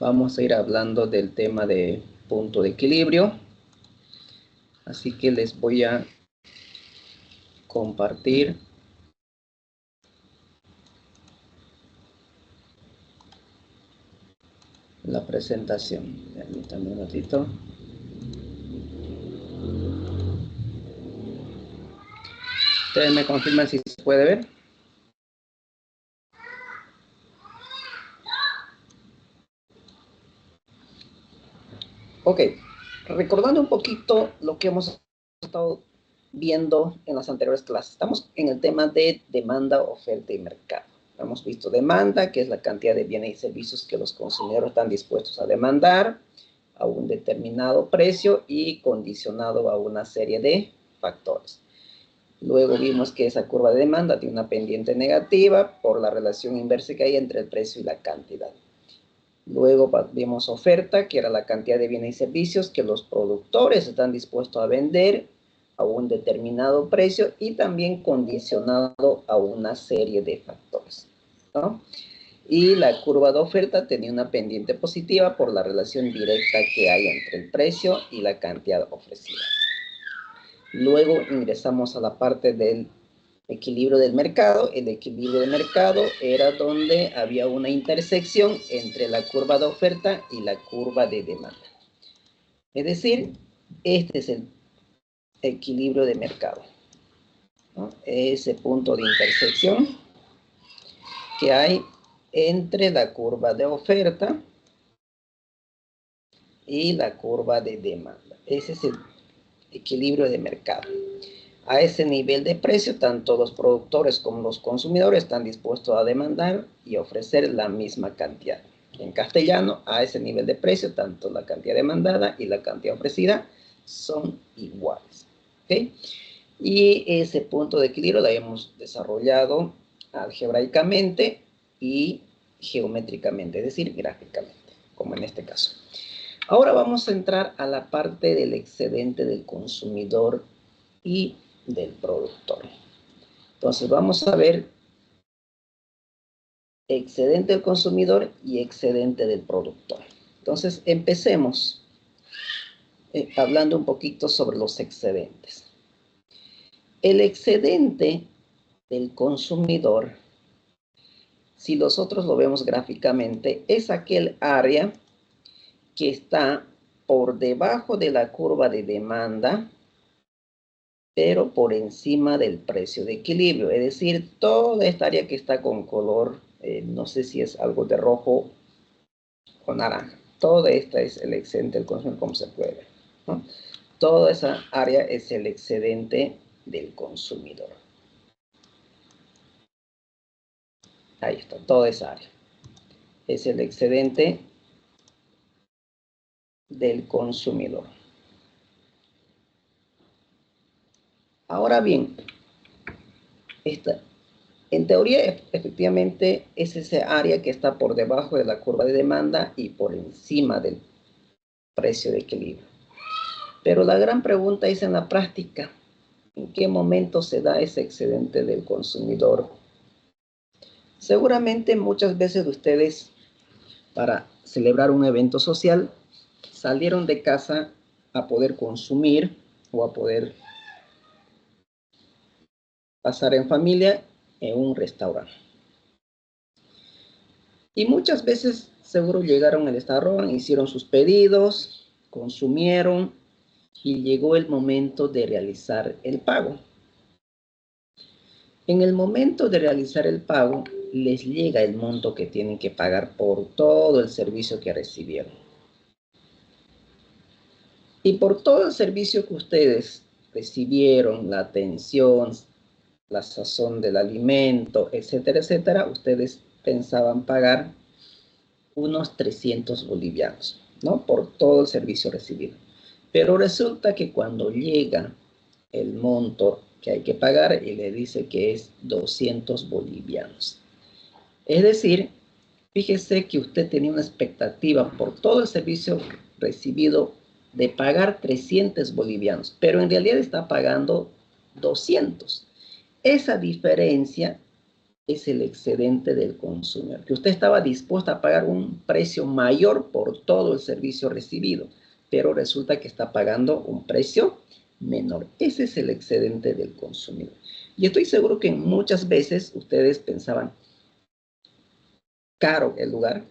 vamos a ir hablando del tema de punto de equilibrio. Así que les voy a compartir la presentación. Permítanme un ratito. Ustedes me confirman si se puede ver. Ok, recordando un poquito lo que hemos estado viendo en las anteriores clases. Estamos en el tema de demanda, oferta y mercado. Hemos visto demanda, que es la cantidad de bienes y servicios que los consumidores están dispuestos a demandar a un determinado precio y condicionado a una serie de factores. Luego vimos que esa curva de demanda tiene una pendiente negativa por la relación inversa que hay entre el precio y la cantidad. Luego vimos oferta, que era la cantidad de bienes y servicios que los productores están dispuestos a vender a un determinado precio y también condicionado a una serie de factores, ¿no? Y la curva de oferta tenía una pendiente positiva por la relación directa que hay entre el precio y la cantidad ofrecida. Luego ingresamos a la parte del equilibrio del mercado. El equilibrio del mercado era donde había una intersección entre la curva de oferta y la curva de demanda. Es decir, este es el equilibrio de mercado, ¿no? Ese punto de intersección que hay entre la curva de oferta y la curva de demanda. Ese es el equilibrio de mercado. A ese nivel de precio, tanto los productores como los consumidores están dispuestos a demandar y ofrecer la misma cantidad. En castellano, a ese nivel de precio, tanto la cantidad demandada y la cantidad ofrecida son iguales, ¿okay? Y ese punto de equilibrio lo hemos desarrollado algebraicamente y geométricamente, es decir, gráficamente, como en este caso. Ahora vamos a entrar a la parte del excedente del consumidor y del productor. Entonces vamos a ver excedente del consumidor y excedente del productor. Entonces empecemos hablando un poquito sobre los excedentes. El excedente del consumidor, si nosotros lo vemos gráficamente, es aquel área que está por debajo de la curva de demanda, pero por encima del precio de equilibrio. Es decir, toda esta área que está con color, no sé si es algo de rojo o naranja. Toda esta es el excedente del consumidor, como se puede ver, ¿no? Toda esa área es el excedente del consumidor. Ahí está, toda esa área. Es el excedente del consumidor. Ahora bien, en teoría, efectivamente, es ese área que está por debajo de la curva de demanda y por encima del precio de equilibrio. Pero la gran pregunta es en la práctica, ¿en qué momento se da ese excedente del consumidor? Seguramente muchas veces ustedes, para celebrar un evento social, salieron de casa a poder consumir o a poder pasar en familia en un restaurante. Y muchas veces seguro llegaron al restaurante, hicieron sus pedidos, consumieron y llegó el momento de realizar el pago. En el momento de realizar el pago, les llega el monto que tienen que pagar por todo el servicio que recibieron. Y por todo el servicio que ustedes recibieron, la atención, la sazón del alimento, etcétera, etcétera, ustedes pensaban pagar unos 300 bolivianos, ¿no? Por todo el servicio recibido. Pero resulta que cuando llega el monto que hay que pagar y le dice que es 200 bolivianos. Es decir, fíjese que usted tenía una expectativa por todo el servicio recibido de pagar 300 bolivianos, pero en realidad está pagando 200. Esa diferencia es el excedente del consumidor, que usted estaba dispuesto a pagar un precio mayor por todo el servicio recibido, pero resulta que está pagando un precio menor. Ese es el excedente del consumidor. Y estoy seguro que muchas veces ustedes pensaban, caro el lugar,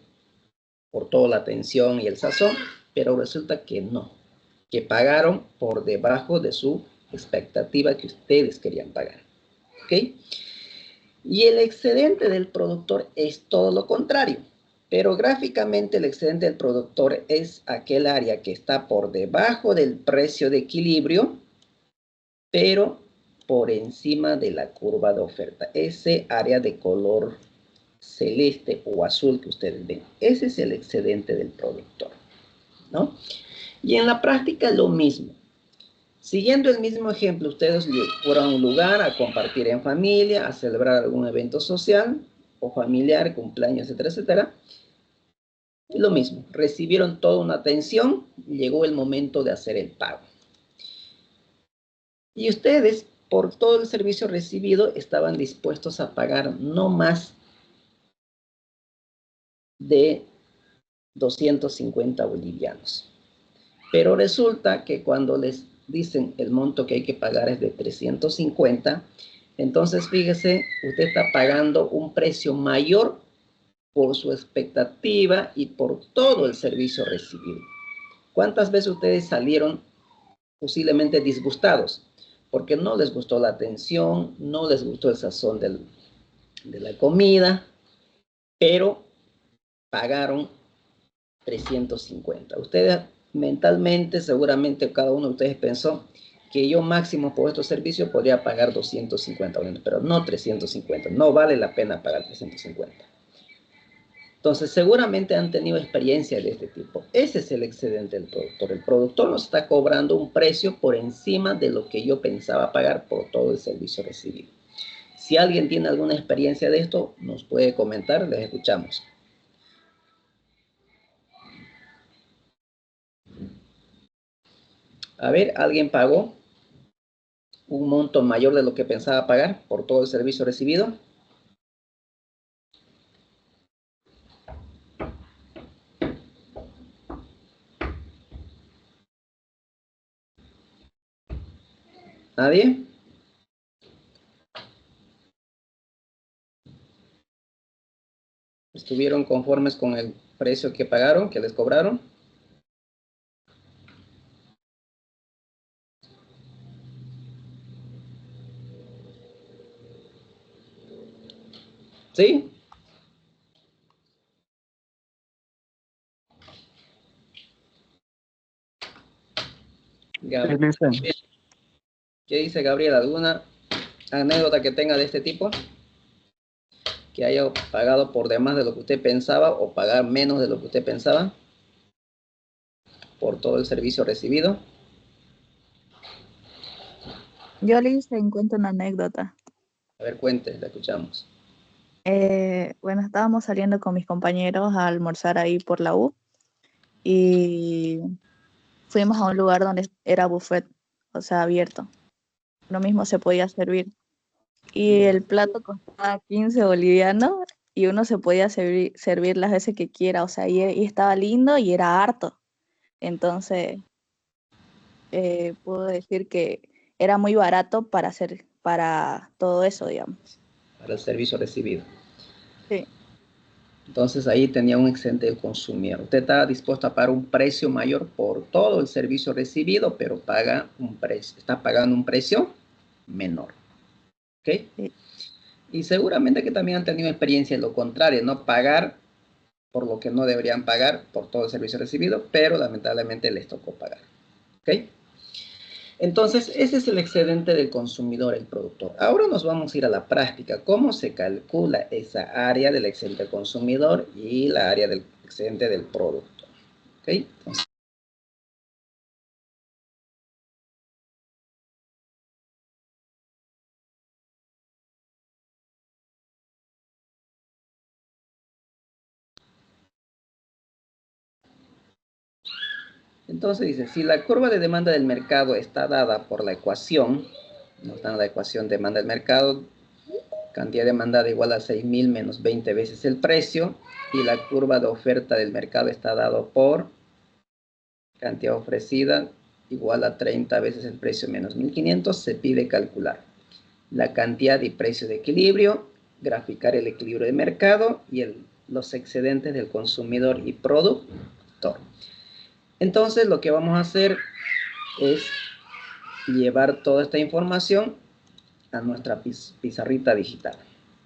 por toda la atención y el sazón, pero resulta que no, que pagaron por debajo de su expectativa que ustedes querían pagar. ¿Ok? Y el excedente del productor es todo lo contrario. Pero gráficamente el excedente del productor es aquel área que está por debajo del precio de equilibrio, pero por encima de la curva de oferta. Ese área de color celeste o azul que ustedes ven, ese es el excedente del productor, ¿no? Y en la práctica lo mismo. Siguiendo el mismo ejemplo, ustedes fueron a un lugar a compartir en familia, a celebrar algún evento social o familiar, cumpleaños, etcétera, etcétera. Y lo mismo, recibieron toda una atención, llegó el momento de hacer el pago. Y ustedes, por todo el servicio recibido, estaban dispuestos a pagar no más de 250 bolivianos. Pero resulta que cuando les dicen el monto que hay que pagar es de 350, entonces fíjese, usted está pagando un precio mayor por su expectativa y por todo el servicio recibido. ¿Cuántas veces ustedes salieron posiblemente disgustados? Porque no les gustó la atención, no les gustó el sazón de la comida, pero pagaron 350. Ustedes mentalmente, seguramente cada uno de ustedes pensó que yo máximo por estos servicios podría pagar 250, pero no 350. No vale la pena pagar 350. Entonces, seguramente han tenido experiencia de este tipo. Ese es el excedente del productor. El productor nos está cobrando un precio por encima de lo que yo pensaba pagar por todo el servicio recibido. Si alguien tiene alguna experiencia de esto, nos puede comentar, les escuchamos. A ver, ¿alguien pagó un monto mayor de lo que pensaba pagar por todo el servicio recibido? ¿Nadie? ¿Estuvieron conformes con el precio que pagaron, que les cobraron? ¿Sí? Gabriel. ¿Qué dice Gabriel? ¿Alguna anécdota que tenga de este tipo? Que haya pagado por demás de lo que usted pensaba o pagar menos de lo que usted pensaba por todo el servicio recibido. Yo les cuento una anécdota. A ver, cuente, la escuchamos. Bueno, estábamos saliendo con mis compañeros a almorzar ahí por la U y fuimos a un lugar donde era buffet, o sea, abierto. Lo mismo se podía servir. Y el plato costaba 15 bolivianos y uno se podía servir las veces que quiera, o sea, y estaba lindo y era harto. Entonces, puedo decir que era muy barato para todo eso, digamos. Para el servicio recibido. Sí. Entonces ahí tenía un excedente del consumidor. Usted está dispuesto a pagar un precio mayor por todo el servicio recibido, pero paga un precio, está pagando un precio menor. ¿Ok? Sí. Y seguramente que también han tenido experiencia en lo contrario, no pagar por lo que no deberían pagar por todo el servicio recibido, pero lamentablemente les tocó pagar. ¿Ok? Entonces, ese es el excedente del consumidor, el productor. Ahora nos vamos a ir a la práctica. ¿Cómo se calcula esa área del excedente del consumidor y la área del excedente del productor? ¿Ok? Entonces dice, si la curva de demanda del mercado está dada por la ecuación, nos dan la ecuación demanda del mercado, Cantidad demandada igual a 6.000 menos 20 veces el precio. Y la curva de oferta del mercado está dado por cantidad ofrecida igual a 30 veces el precio menos 1.500. Se pide calcular la cantidad y precio de equilibrio, graficar el equilibrio de mercado y los excedentes del consumidor y productor. Entonces, lo que vamos a hacer es llevar toda esta información a nuestra pizarrita digital.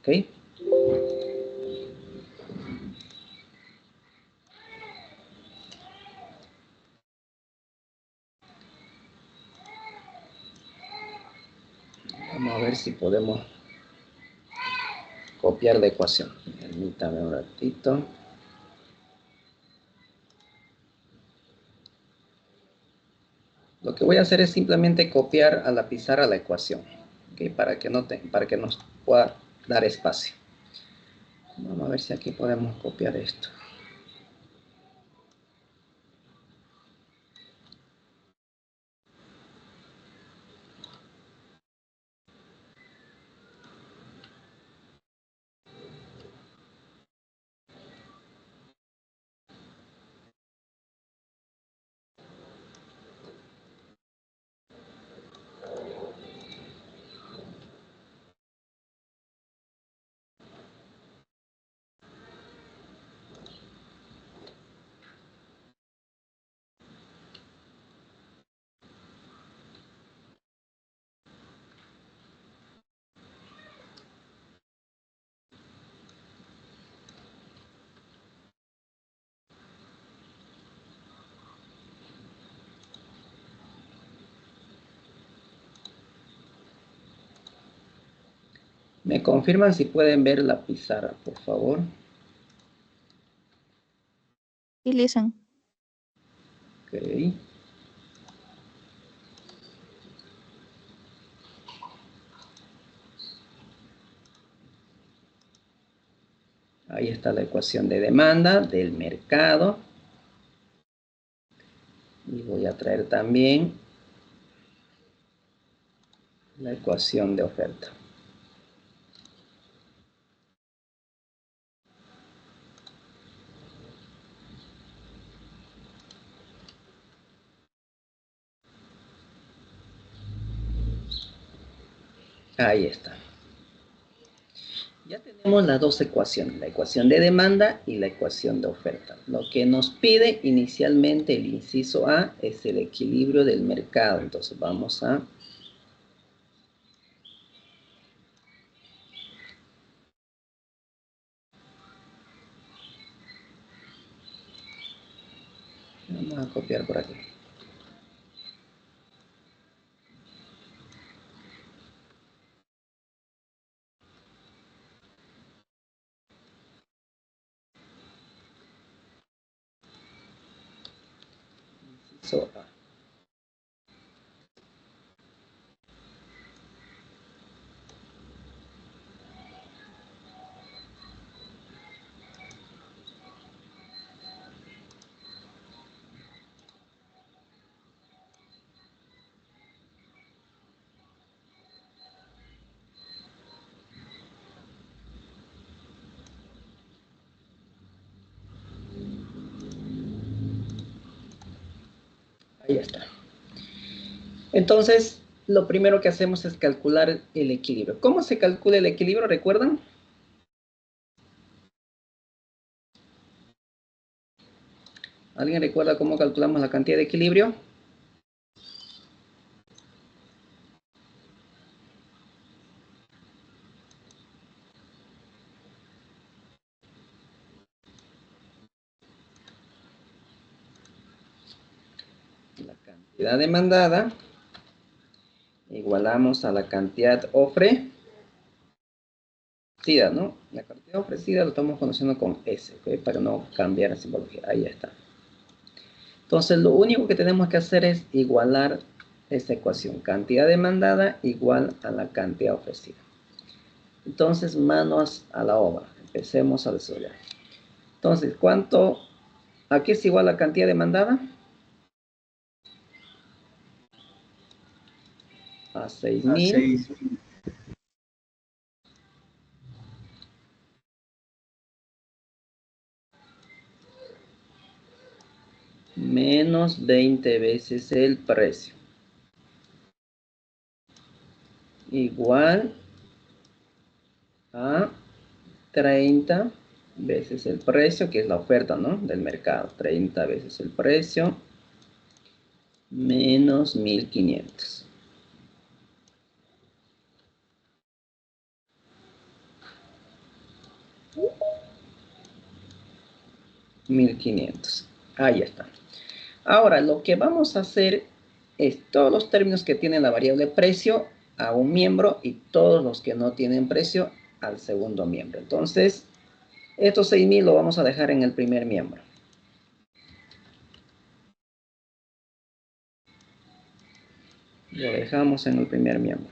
¿Ok? Vamos a ver si podemos copiar la ecuación. Permítame un ratito. Lo que voy a hacer es simplemente copiar a la pizarra la ecuación, ¿okay? Para que nos pueda dar espacio. Vamos a ver si aquí podemos copiar esto. ¿Me confirman si pueden ver la pizarra, por favor? Y listen. Ok. Ahí está la ecuación de demanda del mercado. Y voy a traer también la ecuación de oferta. Ahí está. Ya tenemos las dos ecuaciones, la ecuación de demanda y la ecuación de oferta. Lo que nos pide inicialmente el inciso A es el equilibrio del mercado. Entonces vamos a copiar por aquí. Inciso A. Ahí está. Entonces, lo primero que hacemos es calcular el equilibrio. ¿Cómo se calcula el equilibrio? ¿Recuerdan? ¿Alguien recuerda cómo calculamos la cantidad de equilibrio? La cantidad demandada igualamos a la cantidad ofrecida, ¿no? La cantidad ofrecida lo estamos conociendo con S, ¿ok? Para no cambiar la simbología. Ahí está. Entonces, lo único que tenemos que hacer es igualar esta ecuación. Cantidad demandada igual a la cantidad ofrecida. Entonces, manos a la obra. Empecemos a desarrollar. Entonces, ¿a qué es igual la cantidad demandada? A 6.000 menos 20 veces el precio. Igual a 30 veces el precio, que es la oferta, ¿no? Del mercado. 30 veces el precio menos 1500. 1500. Ahí está. Ahora, lo que vamos a hacer es todos los términos que tienen la variable precio a un miembro y todos los que no tienen precio al segundo miembro. Entonces, estos 6000 lo vamos a dejar en el primer miembro. Lo dejamos en el primer miembro.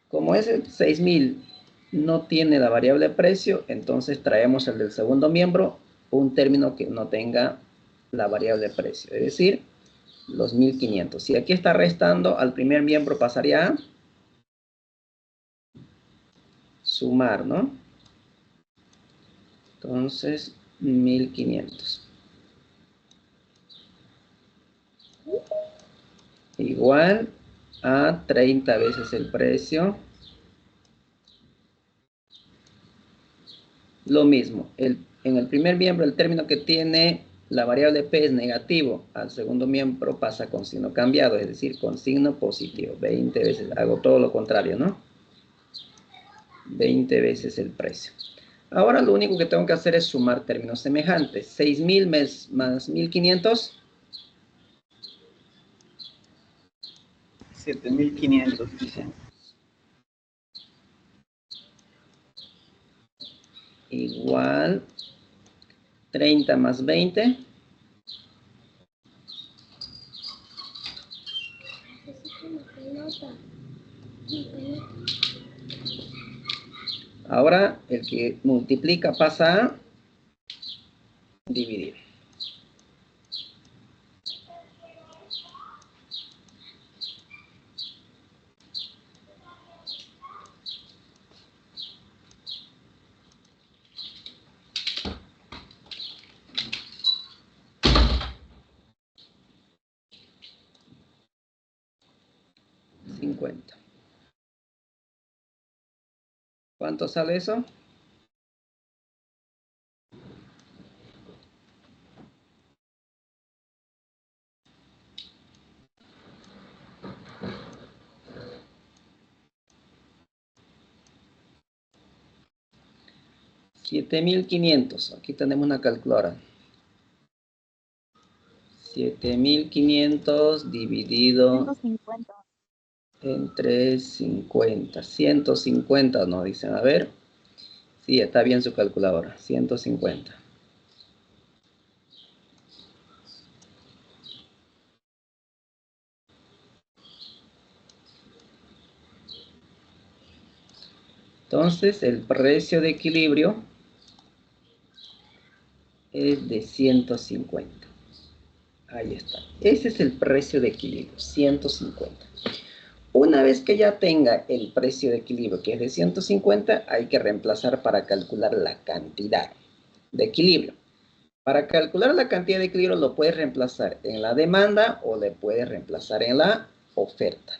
Como ese 6000 no tiene la variable precio, entonces traemos el del segundo miembro, un término que no tenga la variable precio, es decir, los 1500. Si aquí está restando, al primer miembro pasaría a sumar, ¿no? Entonces, 1500. Igual a 30 veces el precio. Lo mismo, en el primer miembro el término que tiene la variable P es negativo, al segundo miembro pasa con signo cambiado, es decir, con signo positivo. 20 veces, hago todo lo contrario, ¿no? 20 veces el precio. Ahora lo único que tengo que hacer es sumar términos semejantes. 6000 más 1500. 7500, dicen. Igual 30 más 20. Ahora el que multiplica pasa a dividir. ¿Cuánto sale eso? $7,500. Aquí tenemos una calculadora. 7,500 dividido 150. entre 50. 150 nos dicen. A ver. Sí, está bien su calculadora. 150. Entonces, el precio de equilibrio es de 150. Ahí está. Ese es el precio de equilibrio, 150. Una vez que ya tenga el precio de equilibrio, que es de 150, hay que reemplazar para calcular la cantidad de equilibrio. Para calcular la cantidad de equilibrio lo puedes reemplazar en la demanda o le puedes reemplazar en la oferta.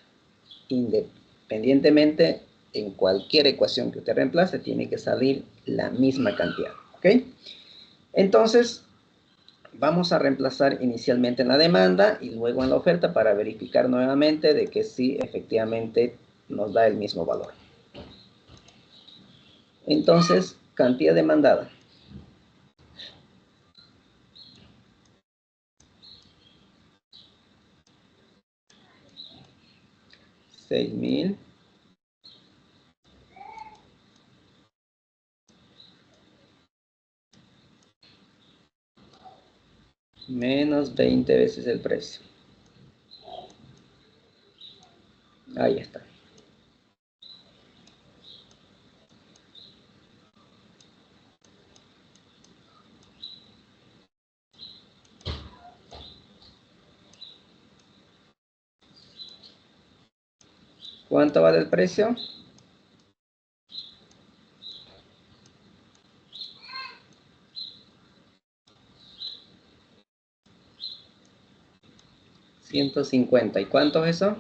Independientemente, en cualquier ecuación que usted reemplace, tiene que salir la misma cantidad. ¿Ok? Entonces, vamos a reemplazar inicialmente en la demanda y luego en la oferta para verificar nuevamente de que sí, efectivamente, nos da el mismo valor. Entonces, cantidad demandada. 6,000 menos 20 veces el precio. Ahí está. ¿Cuánto vale el precio? 150. ¿Y cuánto es eso?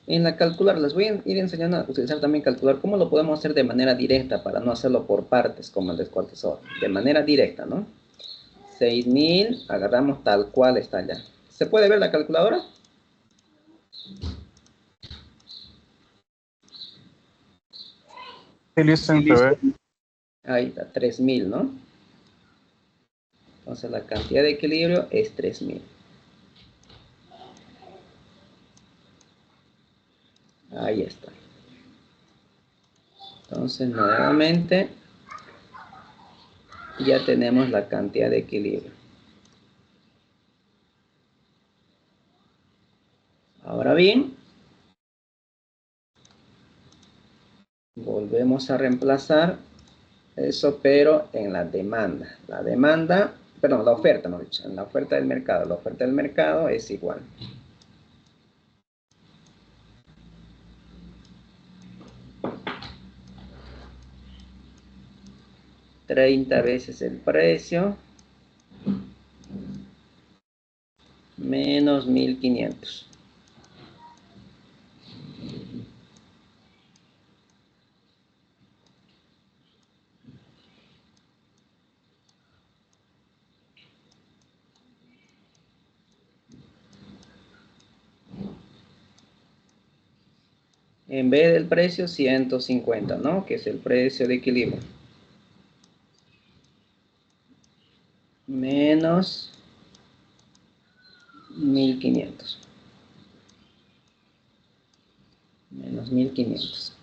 En la calculadora, les voy a ir enseñando a utilizar también calcular cómo lo podemos hacer de manera directa para no hacerlo por partes como el descuartizador. De manera directa, ¿no? 6000, agarramos tal cual está allá. ¿Se puede ver la calculadora? Sí, listo, se ve. Ahí está, 3000, ¿no? Entonces la cantidad de equilibrio es 3000. Ahí está. Entonces nuevamente ya tenemos la cantidad de equilibrio. Ahora bien, volvemos a reemplazar eso, pero en la demanda. La demanda, perdón, la oferta, no dicho, en la oferta del mercado. La oferta del mercado es igual. $30 veces el precio menos 1500. En vez del precio 150, ¿no? Que es el precio de equilibrio. Menos 1500. Menos 1500.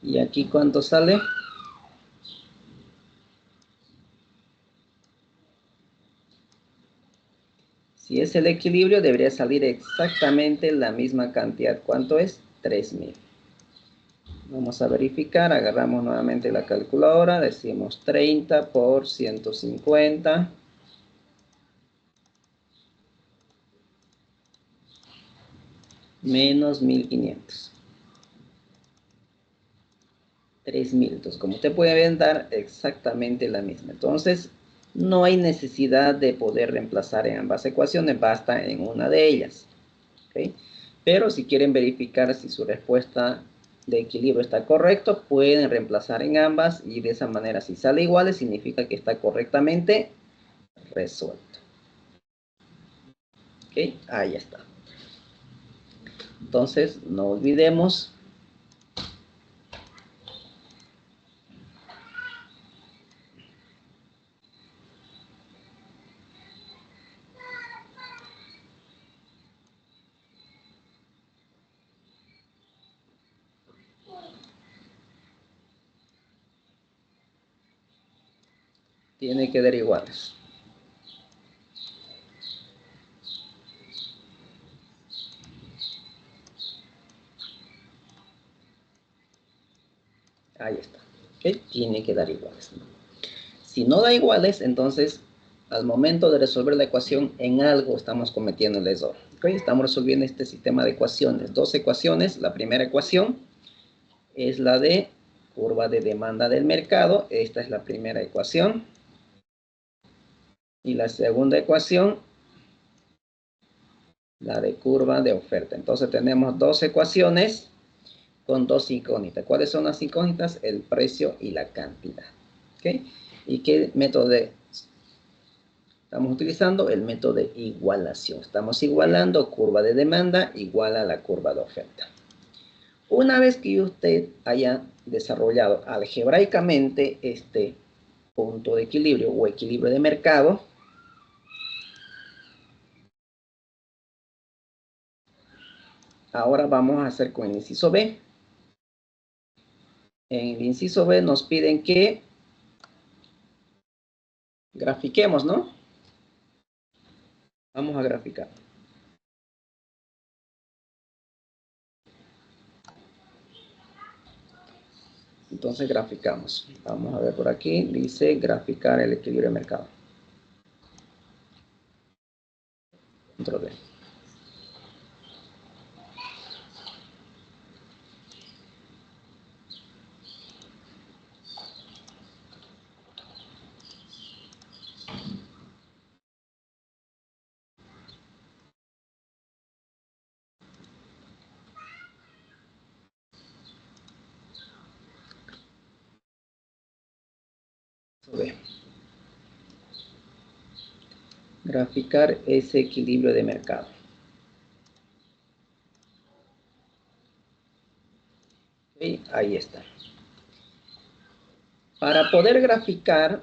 ¿Y aquí cuánto sale? Si es el equilibrio, debería salir exactamente la misma cantidad. ¿Cuánto es? 3000. Vamos a verificar. Agarramos nuevamente la calculadora. Decimos 30 por 150. Menos 1500. 3000. Entonces, como usted puede ver, dar exactamente la misma. Entonces, no hay necesidad de poder reemplazar en ambas ecuaciones, basta en una de ellas. ¿Okay? Pero si quieren verificar si su respuesta de equilibrio está correcto, pueden reemplazar en ambas y de esa manera, si sale igual, significa que está correctamente resuelto. ¿Ok? Ahí está. Entonces, no olvidemos tiene que dar iguales. Ahí está. ¿Okay? Tiene que dar iguales. Si no da iguales, entonces al momento de resolver la ecuación en algo estamos cometiendo el error. ¿Okay? Estamos resolviendo este sistema de ecuaciones. Dos ecuaciones. La primera ecuación es la de curva de demanda del mercado. Esta es la primera ecuación. Y la segunda ecuación, la de curva de oferta. Entonces tenemos dos ecuaciones con dos incógnitas. ¿Cuáles son las incógnitas? El precio y la cantidad. ¿Okay? ¿Y qué método estamos utilizando? El método de igualación. Estamos igualando curva de demanda igual a la curva de oferta. Una vez que usted haya desarrollado algebraicamente este punto de equilibrio o equilibrio de mercado, ahora vamos a hacer con el inciso B. En el inciso B nos piden que grafiquemos, ¿no? Vamos a graficar. Entonces graficamos. Vamos a ver por aquí. Dice graficar el equilibrio de mercado. Control B. B. Graficar ese equilibrio de mercado. Okay, ahí está. Para poder graficar,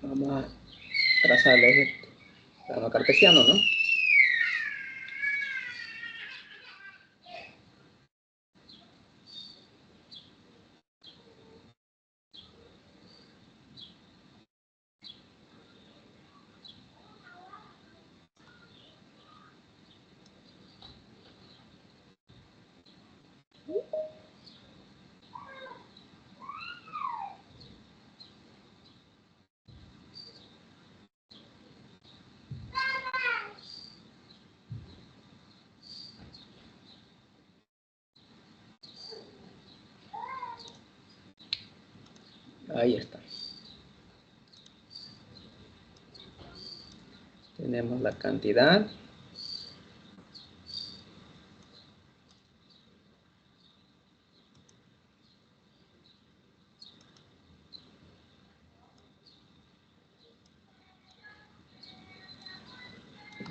vamos a trazar el eje plano cartesiano, ¿no? Ahí está. Tenemos la cantidad.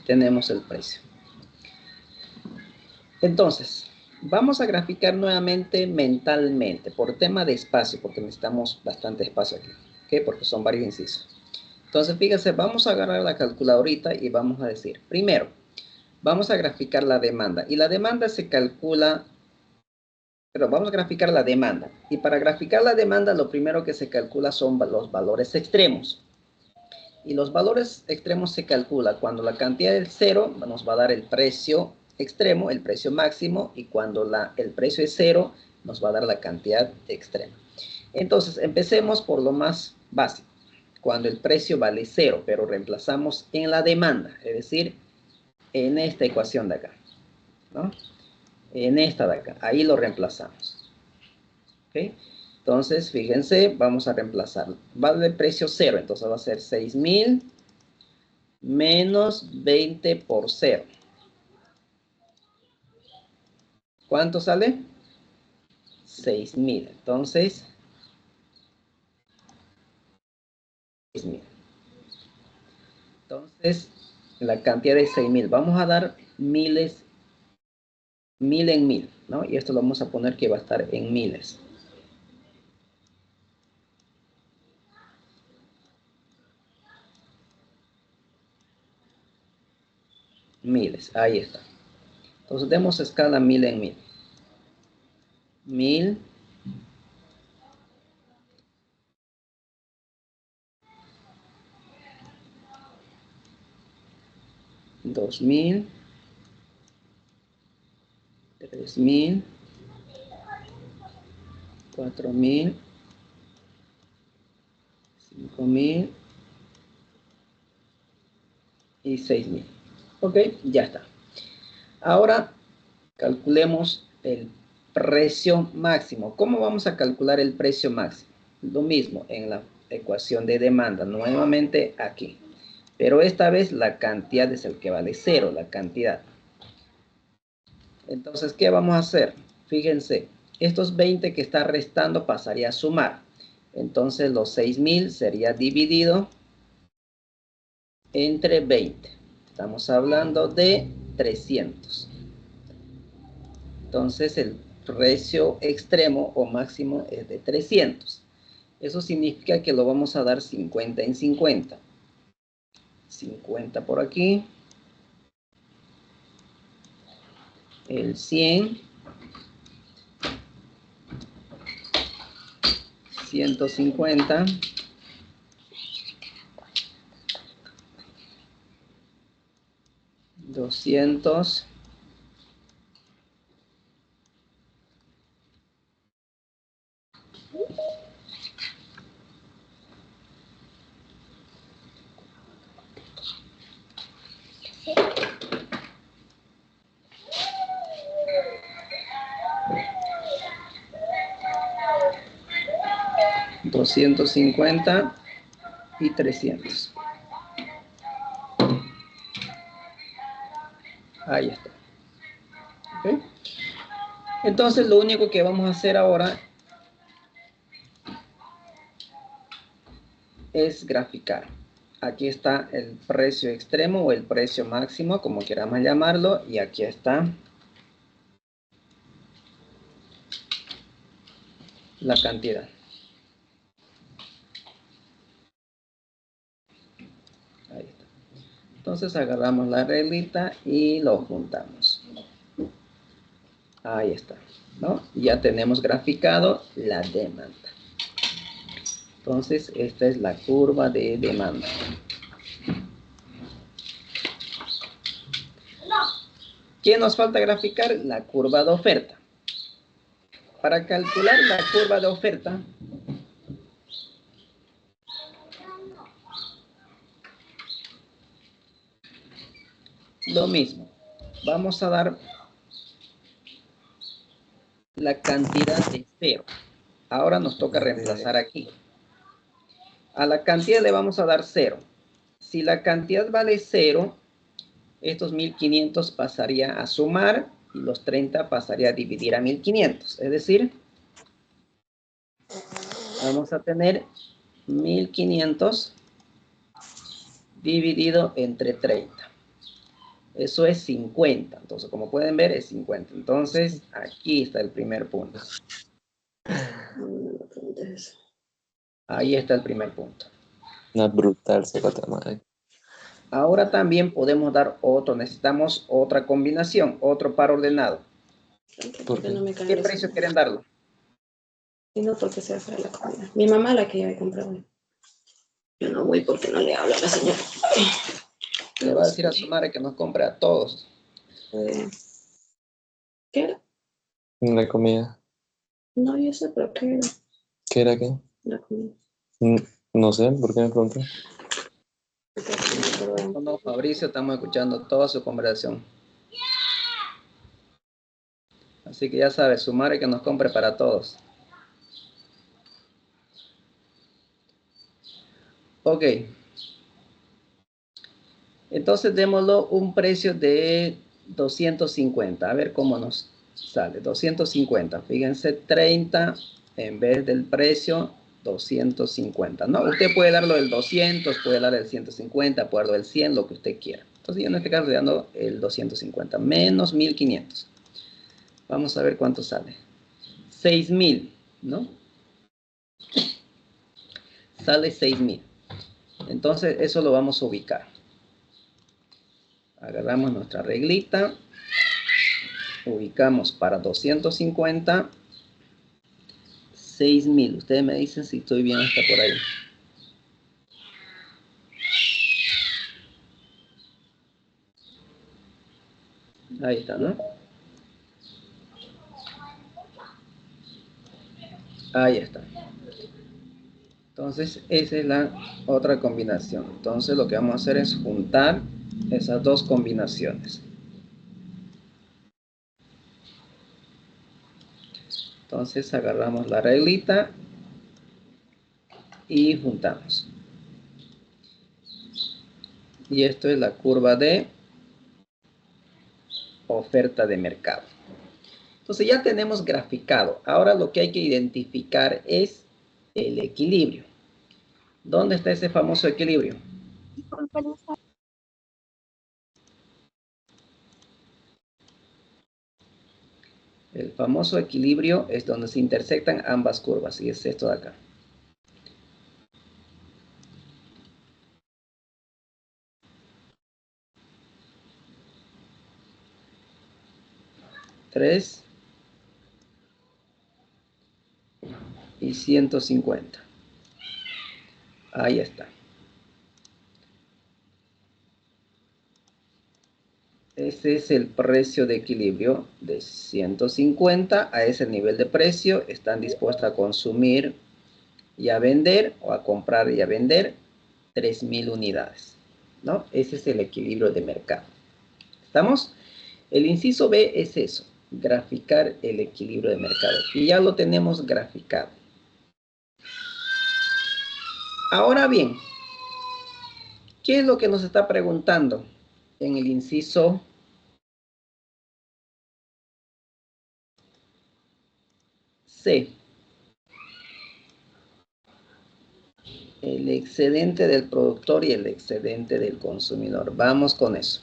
Tenemos el precio. Entonces, vamos a graficar nuevamente mentalmente por tema de espacio, porque necesitamos bastante espacio aquí, ¿ok? Porque son varios incisos. Entonces, fíjense, vamos a agarrar la calculadorita y vamos a decir, primero, vamos a graficar la demanda. Y la demanda se calcula, pero vamos a graficar la demanda. Y para graficar la demanda, lo primero que se calcula son los valores extremos. Y los valores extremos se calcula cuando la cantidad es 0, nos va a dar el precio extremo, el precio máximo, y cuando el precio es 0, nos va a dar la cantidad extrema. Entonces, empecemos por lo más básico. Cuando el precio vale 0, pero reemplazamos en la demanda, es decir, en esta ecuación de acá, ¿no? En esta de acá, ahí lo reemplazamos. ¿Ok? Entonces, fíjense, vamos a reemplazar. Vale el precio 0, entonces va a ser 6.000 menos 20 por 0. ¿Cuánto sale? 6.000. Entonces, 6.000. Entonces, la cantidad de 6.000. Vamos a dar miles, 1.000 en 1.000, ¿no? Y esto lo vamos a poner que va a estar en miles. Miles, ahí está. Entonces, demos escala 1.000 en 1.000. 1.000. 2.000, 3.000, 4.000, 5.000 y 6.000. Ok, ya está. Ahora calculemos el precio máximo. ¿Cómo vamos a calcular el precio máximo? Lo mismo en la ecuación de demanda, nuevamente aquí. Pero esta vez la cantidad es el que vale 0, la cantidad. Entonces, ¿qué vamos a hacer? Fíjense, estos 20 que está restando pasaría a sumar. Entonces, los 6.000 sería dividido entre 20. Estamos hablando de 300. Entonces, el precio extremo o máximo es de 300. Eso significa que lo vamos a dar 50 en 50. 50 por aquí. El 100. 150. 200. 250 y 300. Ahí está. ¿Okay? Entonces, lo único que vamos a hacer ahora es graficar. Aquí está el precio extremo o el precio máximo, como queramos llamarlo, y aquí está la cantidad. Ahí está. Entonces agarramos la reglita y lo juntamos. Ahí está, ¿no? Ya tenemos graficado la demanda. Entonces, esta es la curva de demanda. ¿Qué nos falta graficar? La curva de oferta. Para calcular la curva de oferta, lo mismo. Vamos a dar la cantidad de 0. Ahora nos toca reemplazar aquí. A la cantidad le vamos a dar 0. Si la cantidad vale 0, estos 1500 pasaría a sumar y los 30 pasaría a dividir a 1500. Es decir, vamos a tener 1500 dividido entre 30. Eso es 50. Entonces, como pueden ver, es 50. Entonces, aquí está el primer punto. Ahí está el primer punto. Una brutal sacata madre. Ahora también podemos dar otro. Necesitamos otra combinación, otro par ordenado. ¿Por qué? No me caen ¿Qué los precio ojos. quieren darlo? Y no porque sea para la comida. Mi mamá la que ya me compró hoy. Yo no voy porque no le hablo a la señora. Le va a decir a su madre que nos compre a todos. ¿Qué era? La comida. No, yo sé, pero ¿qué era? ¿Qué era qué? La comida. No sé, ¿por qué me pregunté? No, Fabricio, estamos escuchando toda su conversación. Así que ya sabes, su madre que nos compre para todos. Ok. Entonces démoslo un precio de 250. A ver cómo nos sale. 250. Fíjense, 30 en vez del precio 250. No, usted puede darlo del 200, puede dar el 150, puede dar el 100, lo que usted quiera. Entonces yo en este caso estoy dando el 250 menos 1500. Vamos a ver cuánto sale. 6000, ¿no? Sale 6000. Entonces eso lo vamos a ubicar. Agarramos nuestra reglita, ubicamos para 250, 6000. Ustedes me dicen si estoy bien hasta por ahí. Ahí está, ¿no? Ahí está. Entonces, esa es la otra combinación. Entonces, lo que vamos a hacer es juntar esas dos combinaciones. Entonces, agarramos la reglita y juntamos. Y esto es la curva de oferta de mercado. Entonces, ya tenemos graficado. Ahora lo que hay que identificar es el equilibrio. ¿Dónde está ese famoso equilibrio? El famoso equilibrio es donde se intersectan ambas curvas, y es esto de acá. $3 y 150. Ahí está. Ese es el precio de equilibrio de 150. A ese nivel de precio están dispuestos a consumir y a vender, o a comprar y a vender 3000 unidades, ¿no? Ese es el equilibrio de mercado. ¿Estamos? El inciso B es eso, graficar el equilibrio de mercado. Y ya lo tenemos graficado. Ahora bien, ¿qué es lo que nos está preguntando en el inciso C. El excedente del productor y el excedente del consumidor. Vamos con eso.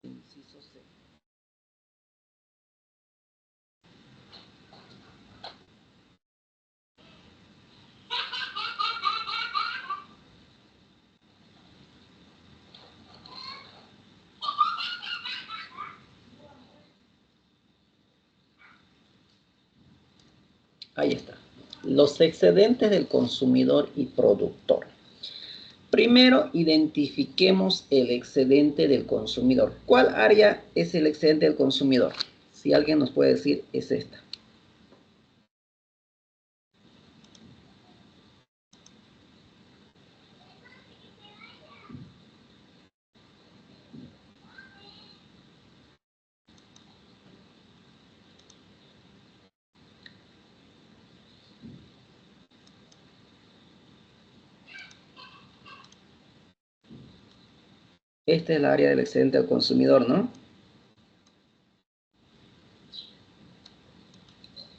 Inciso C. Ahí está. Los excedentes del consumidor y productor. Primero, identifiquemos el excedente del consumidor. ¿Cuál área es el excedente del consumidor? Si alguien nos puede decir, es esta. Esta es el área del excedente del consumidor, ¿no?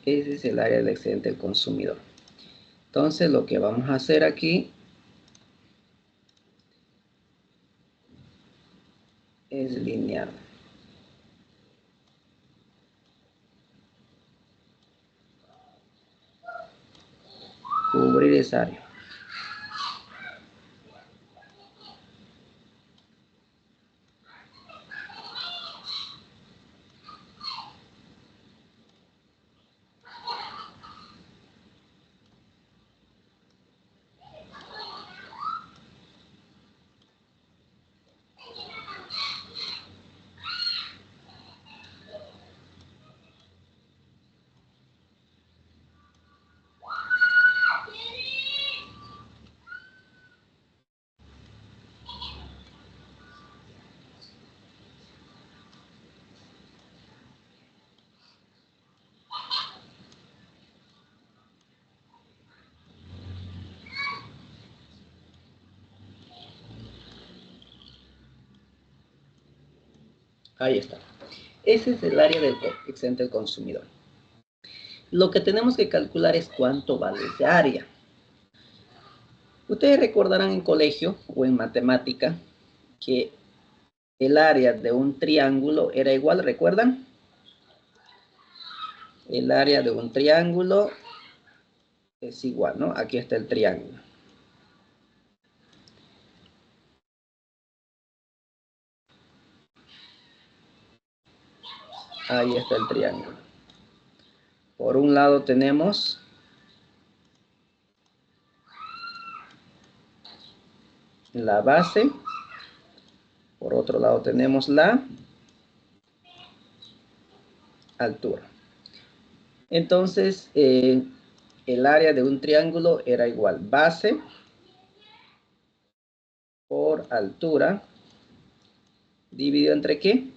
Ese es el área del excedente del consumidor. Entonces, lo que vamos a hacer aquí es lineal. Cubrir esa área. Ahí está. Ese es el área del excedente del consumidor. Lo que tenemos que calcular es cuánto vale ese área. Ustedes recordarán en colegio o en matemática que el área de un triángulo era igual, ¿recuerdan? El área de un triángulo es igual, ¿no? Aquí está el triángulo. Ahí está el triángulo. Por un lado tenemos la base. Por otro lado tenemos la altura. Entonces, el área de un triángulo era igual base por altura, dividido entre ¿qué?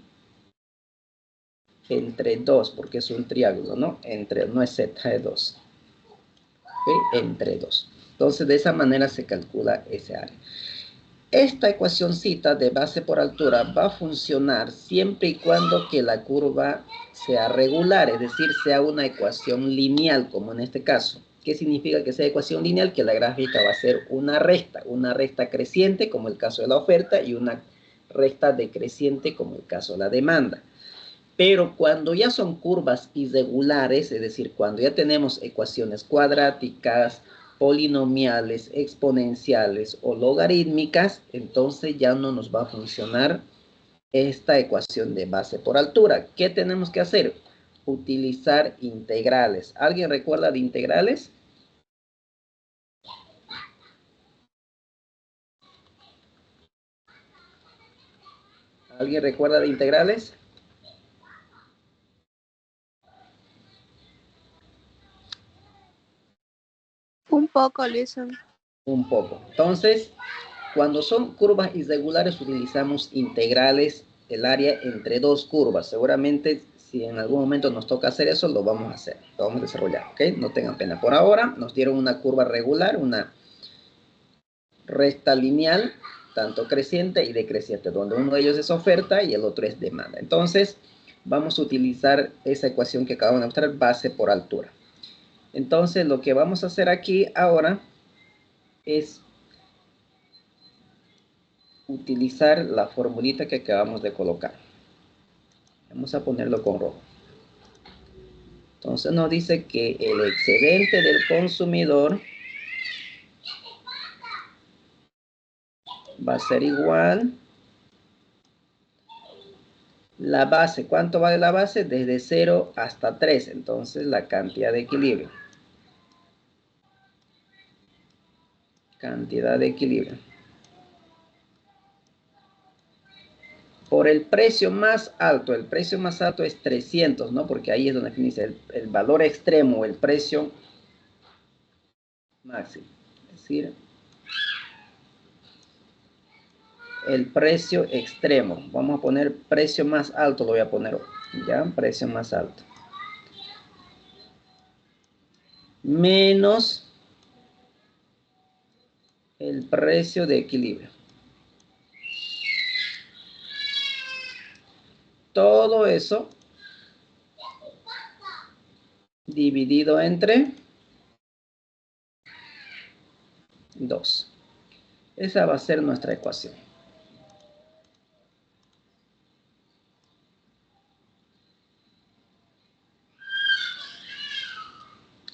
Entre 2, porque es un triángulo, ¿no? No es z, es 2. ¿Okay? Entre 2. Entonces, de esa manera se calcula ese área. Esta ecuacióncita de base por altura va a funcionar siempre y cuando que la curva sea regular, es decir, sea una ecuación lineal, como en este caso. ¿Qué significa que sea ecuación lineal? Que la gráfica va a ser una recta creciente, como el caso de la oferta, y una recta decreciente, como el caso de la demanda. Pero cuando ya son curvas irregulares, es decir, cuando ya tenemos ecuaciones cuadráticas, polinomiales, exponenciales o logarítmicas, entonces ya no nos va a funcionar esta ecuación de base por altura. ¿Qué tenemos que hacer? Utilizar integrales. ¿Alguien recuerda de integrales? ¿Alguien recuerda de integrales? Un poco, Lisa. Un poco. Entonces, cuando son curvas irregulares utilizamos integrales, el área entre dos curvas. Seguramente si en algún momento nos toca hacer eso, lo vamos a hacer. Lo vamos a desarrollar, ¿ok? No tengan pena. Por ahora nos dieron una curva regular, una recta lineal, tanto creciente y decreciente, donde uno de ellos es oferta y el otro es demanda. Entonces, vamos a utilizar esa ecuación que acabamos de mostrar, base por altura. Entonces, lo que vamos a hacer aquí ahora es utilizar la formulita que acabamos de colocar. Vamos a ponerlo con rojo. Entonces nos dice que el excedente del consumidor va a ser igual la base. ¿Cuánto vale la base? Desde 0 hasta 3. Entonces la cantidad de equilibrio. Cantidad de equilibrio. Por el precio más alto. El precio más alto es 300, ¿no? Porque ahí es donde dice el valor extremo, el precio máximo. Es decir, el precio extremo. Vamos a poner precio más alto, lo voy a poner, ¿ya? Precio más alto. Menos el precio de equilibrio. Todo eso dividido entre 2. Esa va a ser nuestra ecuación.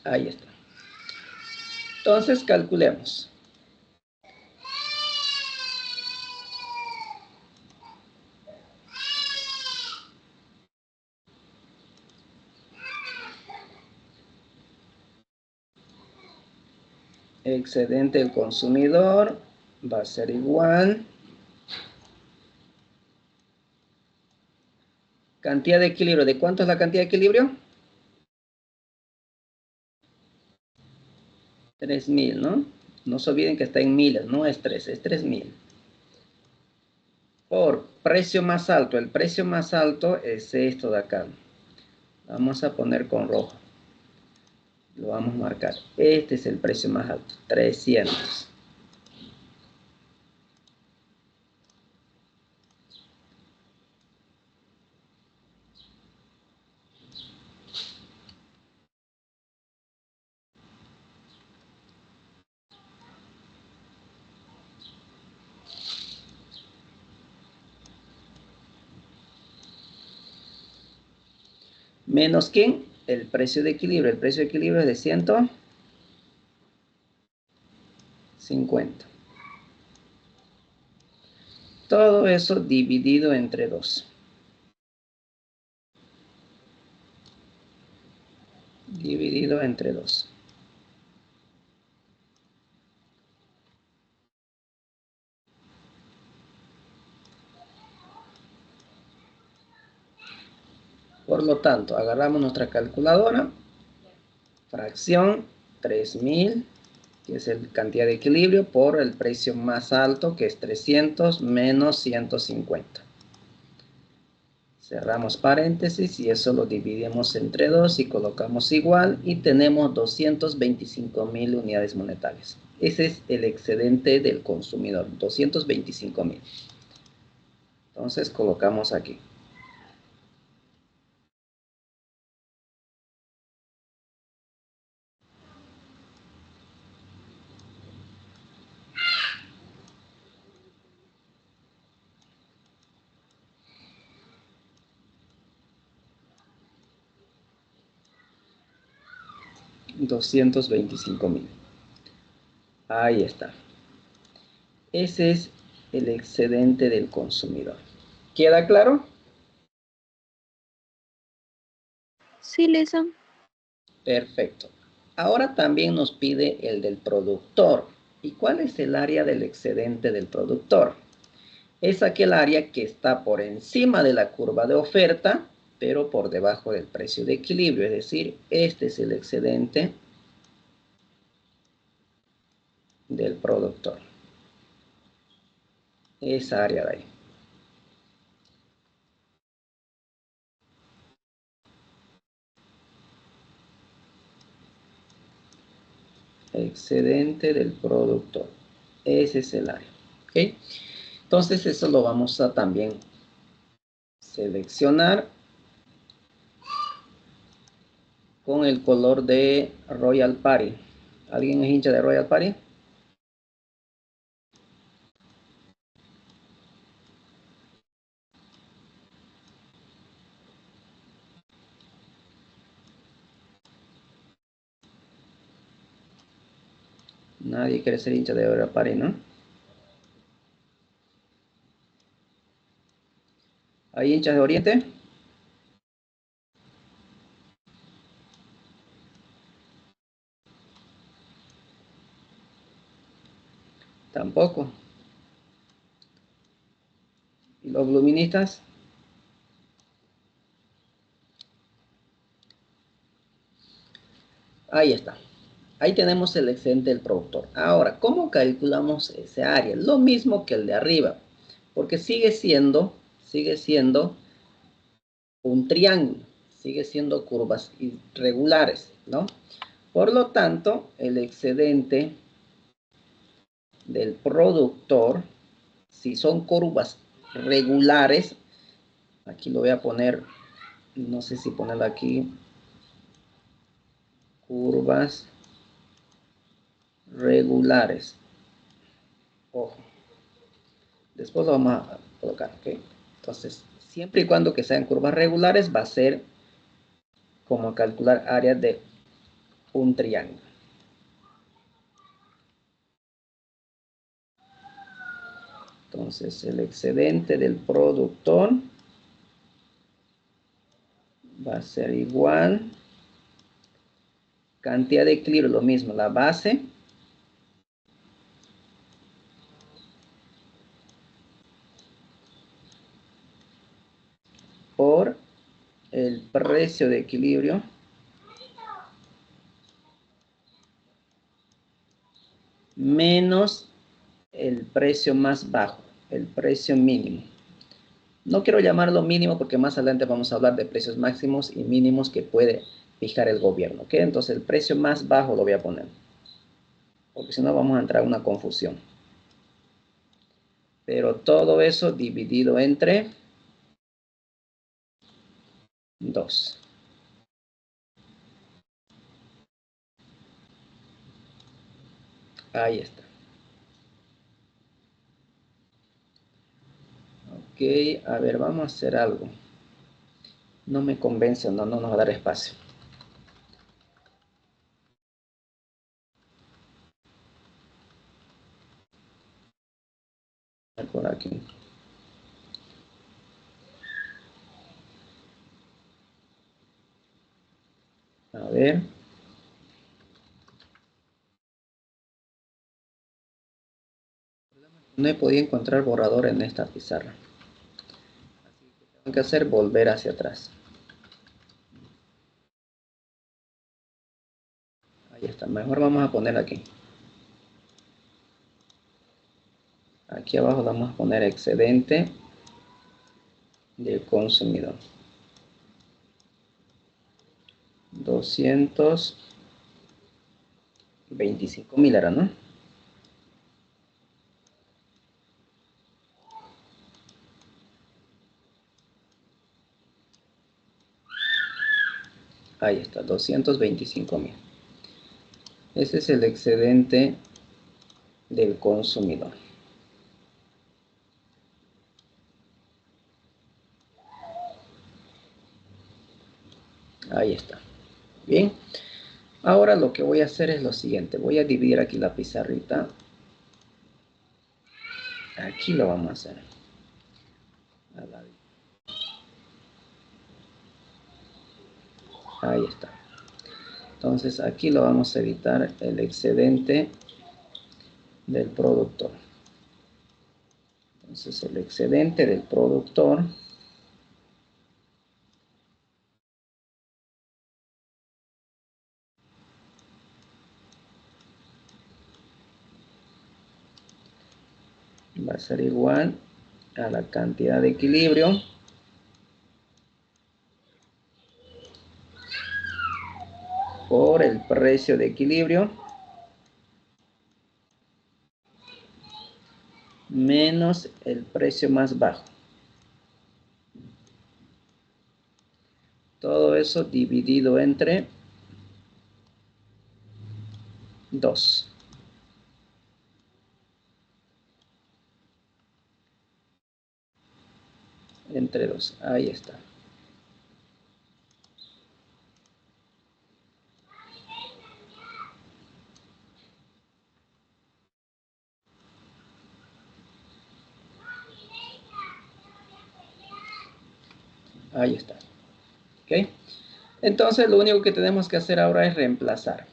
Ahí está. Entonces calculemos. Excedente del consumidor va a ser igual. Cantidad de equilibrio. ¿De cuánto es la cantidad de equilibrio? 3000, ¿no? No se olviden que está en miles, no es 3, es 3000. Por precio más alto. El precio más alto es esto de acá. Vamos a poner con rojo. Lo vamos a marcar. Este es el precio más alto. 300. Menos ¿quién? El precio de equilibrio. El precio de equilibrio es de 150. Todo eso dividido entre 2. Dividido entre 2. Por lo tanto, agarramos nuestra calculadora. Fracción 3000, que es la cantidad de equilibrio, por el precio más alto, que es 300 menos 150. Cerramos paréntesis y eso lo dividimos entre 2 y colocamos igual y tenemos 225.000 unidades monetarias. Ese es el excedente del consumidor, 225.000. Entonces colocamos aquí. $225.000. Ahí está. Ese es el excedente del consumidor. ¿Queda claro? Sí, Lisa. Perfecto. Ahora también nos pide el del productor. ¿Y cuál es el área del excedente del productor? Es aquel área que está por encima de la curva de oferta, pero por debajo del precio de equilibrio. Es decir, este es el excedente del productor. Esa área de ahí. Excedente del productor. Ese es el área. ¿Ok? Entonces eso lo vamos a también seleccionar con el color de Royal Party. ¿Alguien es hincha de Royal Party? Nadie quiere ser hincha de Royal Party, ¿no? ¿Hay hinchas de Oriente? Tampoco. ¿Y los luministas? Ahí está. Ahí tenemos el excedente del productor. Ahora, ¿cómo calculamos ese área? Lo mismo que el de arriba, porque sigue siendo un triángulo, sigue siendo curvas irregulares, ¿no? Por lo tanto, el excedente del productor, si son curvas regulares, aquí lo voy a poner, no sé si ponerlo aquí, curvas regulares. Ojo. Después lo vamos a colocar, ¿ok? Entonces, siempre y cuando que sean curvas regulares, va a ser como calcular áreas de un triángulo. Entonces, el excedente del productor va a ser igual. Cantidad de equilibrio, lo mismo, la base por el precio de equilibrio menos el precio más bajo, el precio mínimo. No quiero llamarlo mínimo porque más adelante vamos a hablar de precios máximos y mínimos que puede fijar el gobierno, ¿ok? Entonces el precio más bajo lo voy a poner, porque si no vamos a entrar en una confusión. Pero todo eso dividido entre 2. Ahí está. Ok, a ver, vamos a hacer algo. No me convence, no nos va a dar espacio. Por aquí. A ver. No he podido encontrar borrador en esta pizarra. Así que tengo que hacer volver hacia atrás. Ahí está. Mejor vamos a poner aquí. Aquí abajo vamos a poner excedente del consumidor. 225.000 era, ¿no? Ahí está, 225.000. Ese es el excedente del consumidor. Ahí está. Bien. Ahora lo que voy a hacer es lo siguiente. Voy a dividir aquí la pizarrita. Aquí lo vamos a hacer. Ahí está. Entonces aquí lo vamos a editar el excedente del productor. Entonces el excedente del productor va a ser igual a la cantidad de equilibrio por el precio de equilibrio menos el precio más bajo. Todo eso dividido entre 2. Entre 2. Ahí está. Ahí está. ¿Ok? Entonces, lo único que tenemos que hacer ahora es reemplazar.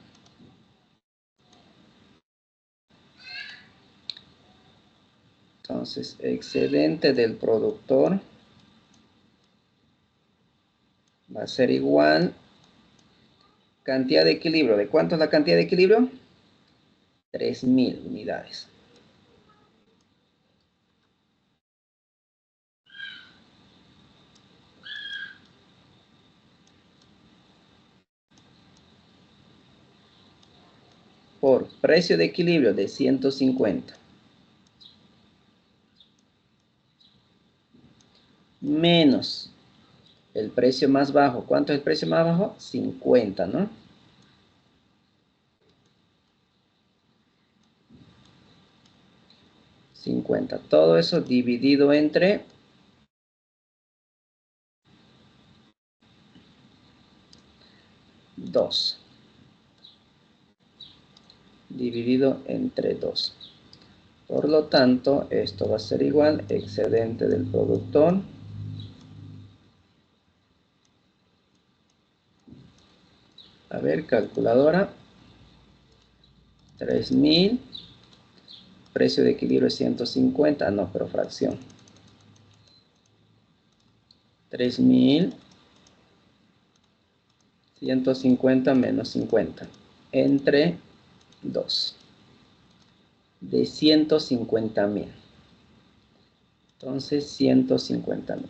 Entonces, excedente del productor va a ser igual cantidad de equilibrio. ¿De cuánto es la cantidad de equilibrio? 3.000 unidades. Por precio de equilibrio de 150. Menos el precio más bajo. ¿Cuánto es el precio más bajo? 50, ¿no? 50. Todo eso dividido entre 2. Dividido entre 2. Por lo tanto, esto va a ser igual excedente del productor a ver, calculadora. 3.000. Precio de equilibrio es 150. No, pero fracción. 3.150 menos 50. Entre 2. De 150.000. Entonces, 150.000.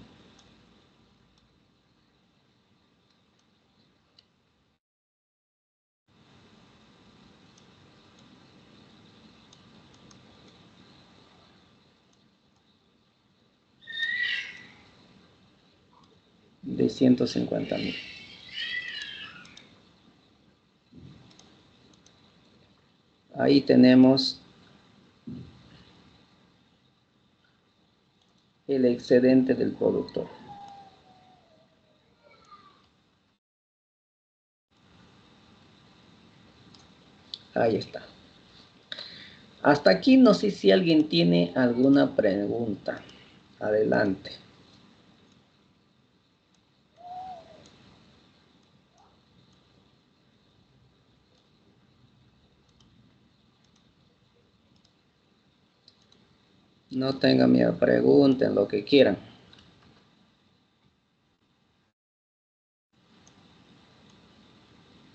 De 150.000. Ahí tenemos el excedente del productor. Ahí está. Hasta aquí no sé si alguien tiene alguna pregunta. Adelante. No tengan miedo, pregunten lo que quieran.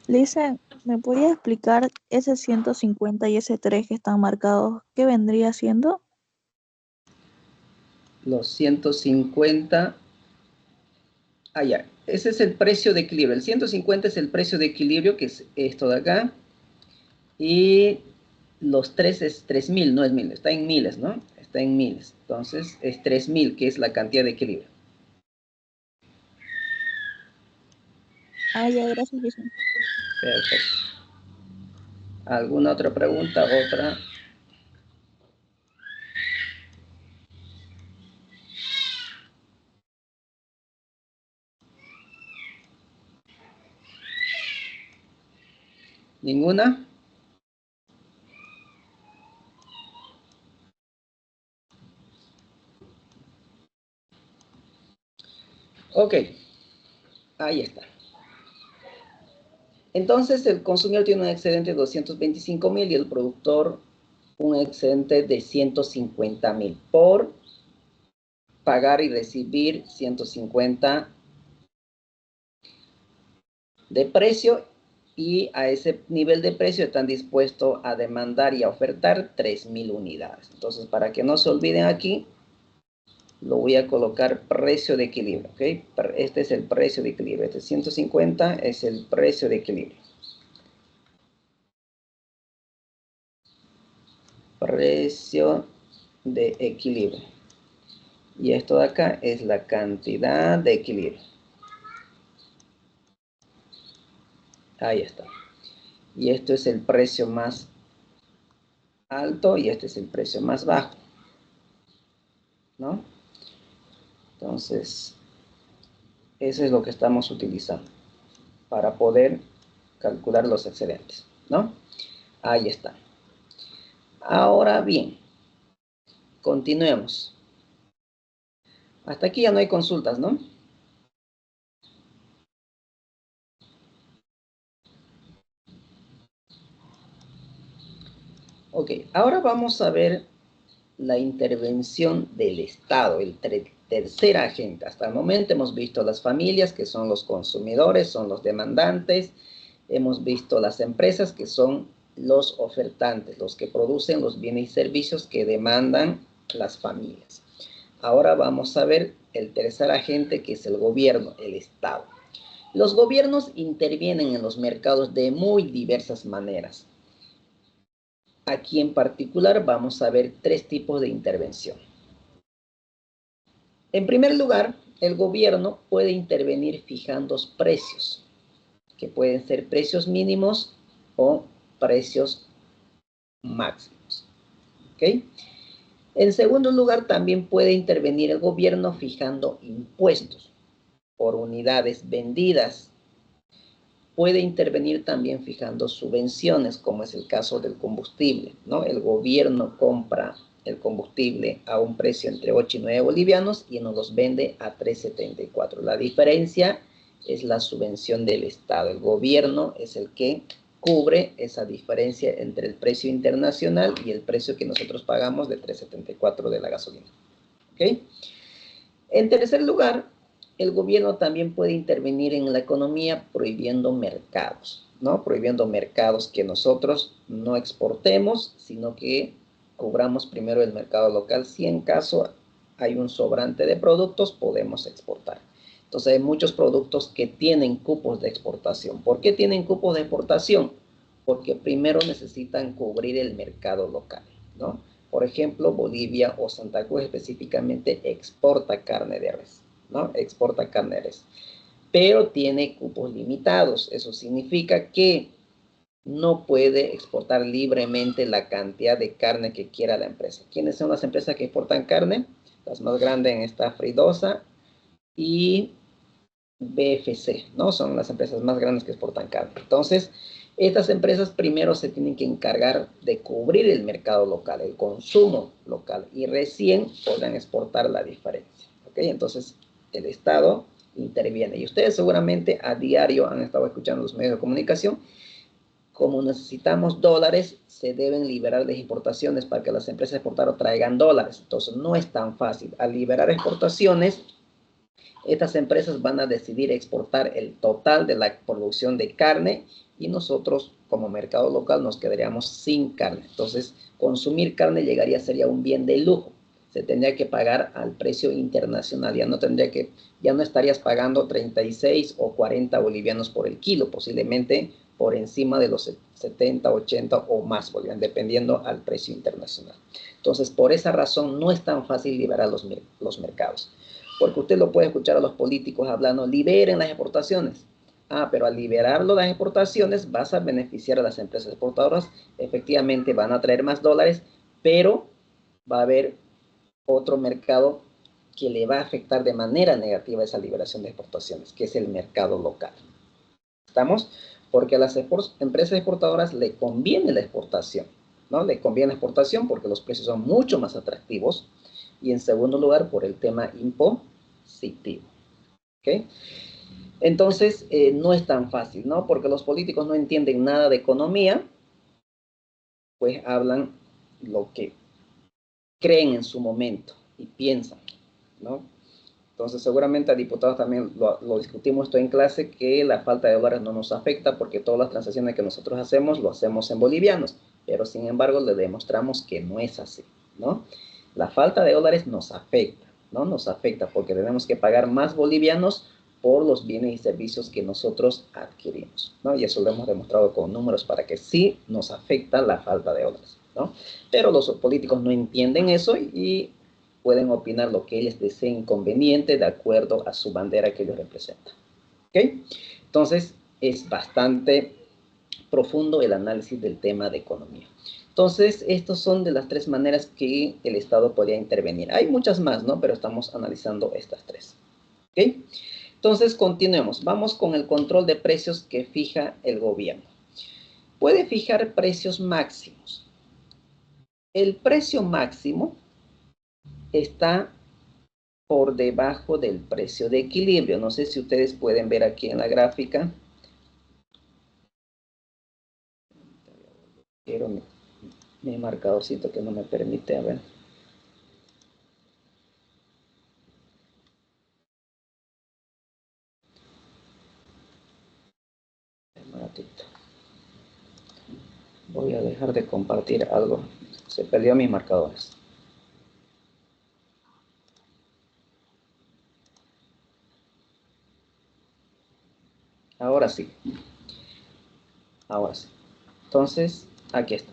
Lisa, ¿me podría explicar ese 150 y ese 3 que están marcados? ¿Qué vendría siendo? Los 150. Ah, ya. Ese es el precio de equilibrio. El 150 es el precio de equilibrio, que es esto de acá. Y los 3 es 3.000, no es 1.000. Está en miles, ¿no? Está en miles. Entonces es 3.000, que es la cantidad de equilibrio. Ah, ya, gracias, Lisa. Perfecto. ¿Alguna otra pregunta? ¿Otra? ¿Ninguna? Ok. Ahí está. Entonces el consumidor tiene un excedente de 225.000 y el productor un excedente de 150.000 por pagar y recibir 150 de precio, y a ese nivel de precio están dispuestos a demandar y a ofertar 3.000 unidades. Entonces, para que no se olviden aquí, lo voy a colocar precio de equilibrio, ¿ok? Este es el precio de equilibrio. Este 150 es el precio de equilibrio. Precio de equilibrio. Y esto de acá es la cantidad de equilibrio. Ahí está. Y esto es el precio más alto y este es el precio más bajo, ¿no? Entonces, eso es lo que estamos utilizando para poder calcular los excedentes, ¿no? Ahí está. Ahora bien, continuemos. Hasta aquí ya no hay consultas, ¿no? Ok, ahora vamos a ver la intervención del Estado, el tercer agente. Hasta el momento hemos visto las familias, que son los consumidores, son los demandantes. Hemos visto las empresas, que son los ofertantes, los que producen los bienes y servicios que demandan las familias. Ahora vamos a ver el tercer agente, que es el gobierno, el Estado. Los gobiernos intervienen en los mercados de muy diversas maneras. Aquí en particular vamos a ver tres tipos de intervención. En primer lugar, el gobierno puede intervenir fijando precios, que pueden ser precios mínimos o precios máximos. ¿Ok? En segundo lugar, también puede intervenir el gobierno fijando impuestos por unidades vendidas. Puede intervenir también fijando subvenciones, como es el caso del combustible, ¿no? El gobierno compra el combustible a un precio entre 8 y 9 bolivianos y nos los vende a 3.74. La diferencia es la subvención del Estado. El gobierno es el que cubre esa diferencia entre el precio internacional y el precio que nosotros pagamos de 3.74 de la gasolina. ¿Ok? En tercer lugar, el gobierno también puede intervenir en la economía prohibiendo mercados, ¿no? Prohibiendo mercados que nosotros no exportemos, sino que cubramos primero el mercado local. Si en caso hay un sobrante de productos, podemos exportar. Entonces hay muchos productos que tienen cupos de exportación. ¿Por qué tienen cupos de exportación? Porque primero necesitan cubrir el mercado local, ¿no? Por ejemplo, Bolivia o Santa Cruz específicamente exporta carne de res, ¿no? Exporta carne de res. Pero tiene cupos limitados. Eso significa que no puede exportar libremente la cantidad de carne que quiera la empresa. ¿Quiénes son las empresas que exportan carne? Las más grandes en esta Fridosa y BFC, ¿no? Son las empresas más grandes que exportan carne. Entonces, estas empresas primero se tienen que encargar de cubrir el mercado local, el consumo local, y recién podrán exportar la diferencia. ¿Ok? Entonces, el Estado interviene. Y ustedes seguramente a diario han estado escuchando los medios de comunicación. Como necesitamos dólares, se deben liberar las importaciones para que las empresas exportadoras traigan dólares. Entonces, no es tan fácil. Al liberar exportaciones, estas empresas van a decidir exportar el total de la producción de carne y nosotros como mercado local nos quedaríamos sin carne. Entonces, consumir carne sería un bien de lujo. Se tendría que pagar al precio internacional. Ya no estarías pagando 36 o 40 bolivianos por el kilo, posiblemente por encima de los 70, 80 o más bolivianos, dependiendo al precio internacional. Entonces, por esa razón no es tan fácil liberar los mercados. Porque usted lo puede escuchar a los políticos hablando, liberen las exportaciones. Pero al liberarlo las exportaciones vas a beneficiar a las empresas exportadoras. Efectivamente van a traer más dólares, pero va a haber otro mercado que le va a afectar de manera negativa esa liberación de exportaciones, que es el mercado local. ¿Estamos? Porque a las empresas exportadoras le conviene la exportación, ¿no? Le conviene la exportación porque los precios son mucho más atractivos. Y en segundo lugar, por el tema impositivo. ¿Ok? Entonces, no es tan fácil, ¿no? Porque los políticos no entienden nada de economía, pues hablan lo que creen en su momento y piensan, ¿no? Entonces, seguramente a diputados también lo discutimos esto en clase, que la falta de dólares no nos afecta porque todas las transacciones que nosotros hacemos, lo hacemos en bolivianos. Pero, sin embargo, le demostramos que no es así, ¿no? La falta de dólares nos afecta, ¿no? Nos afecta porque tenemos que pagar más bolivianos por los bienes y servicios que nosotros adquirimos, ¿no? Y eso lo hemos demostrado con números para que sí nos afecta la falta de dólares. ¿no? Pero los políticos no entienden eso y pueden opinar lo que ellos deseen conveniente de acuerdo a su bandera que ellos representan. ¿Ok? Entonces, es bastante profundo el análisis del tema de economía. Entonces, estas son de las tres maneras que el Estado podría intervenir. Hay muchas más, ¿no? Pero estamos analizando estas tres. ¿Ok? Entonces, continuemos. Vamos con el control de precios que fija el gobierno. Puede fijar precios máximos. El precio máximo está por debajo del precio de equilibrio. No sé si ustedes pueden ver aquí en la gráfica. Pero mi marcadorcito que no me permite, a ver. Un ratito. Voy a dejar de compartir algo. Se perdió mis marcadores. Ahora sí. Ahora sí. Entonces, aquí está.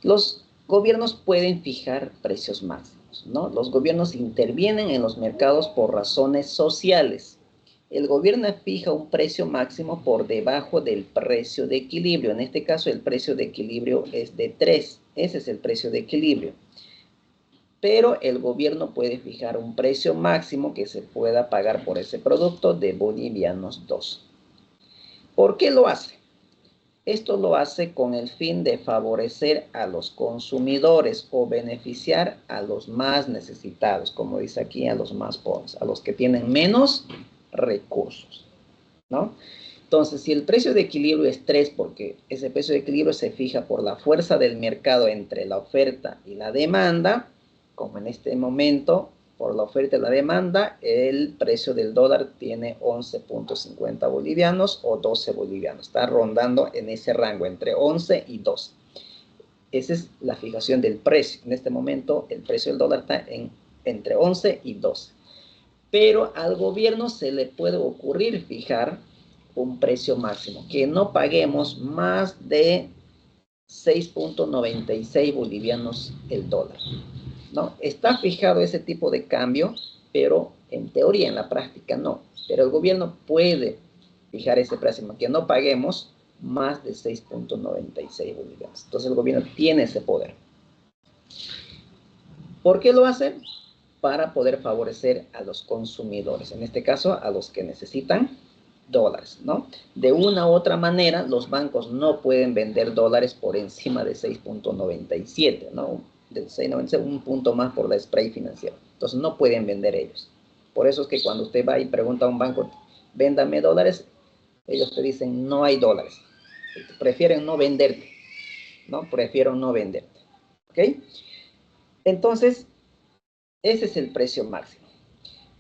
Los gobiernos pueden fijar precios máximos, ¿no? Los gobiernos intervienen en los mercados por razones sociales. El gobierno fija un precio máximo por debajo del precio de equilibrio. En este caso, el precio de equilibrio es de 3. Ese es el precio de equilibrio. Pero el gobierno puede fijar un precio máximo que se pueda pagar por ese producto de bolivianos 2. ¿Por qué lo hace? Esto lo hace con el fin de favorecer a los consumidores o beneficiar a los más necesitados, como dice aquí, a los más pobres, a los que tienen menos recursos, ¿no? Entonces, si el precio de equilibrio es 3, porque ese precio de equilibrio se fija por la fuerza del mercado entre la oferta y la demanda, como en este momento, por la oferta y la demanda, el precio del dólar tiene 11.50 bolivianos o 12 bolivianos. Está rondando en ese rango, entre 11 y 12. Esa es la fijación del precio. En este momento, el precio del dólar está entre 11 y 12. Pero al gobierno se le puede ocurrir fijar un precio máximo, que no paguemos más de 6.96 bolivianos el dólar, ¿no? Está fijado ese tipo de cambio, pero en teoría, en la práctica no. Pero el gobierno puede fijar ese precio, que no paguemos más de 6.96 bolivianos. Entonces el gobierno tiene ese poder. ¿Por qué lo hace? Para poder favorecer a los consumidores, en este caso a los que necesitan dólares, ¿no? De una u otra manera, los bancos no pueden vender dólares por encima de 6.97, ¿no? Del 6.97, un punto más por la spray financiero. Entonces no pueden vender ellos. Por eso es que cuando usted va y pregunta a un banco, véndame dólares, ellos te dicen, no hay dólares. Prefieren no venderte, ¿no? Prefiero no venderte, ¿ok? Entonces, ese es el precio máximo.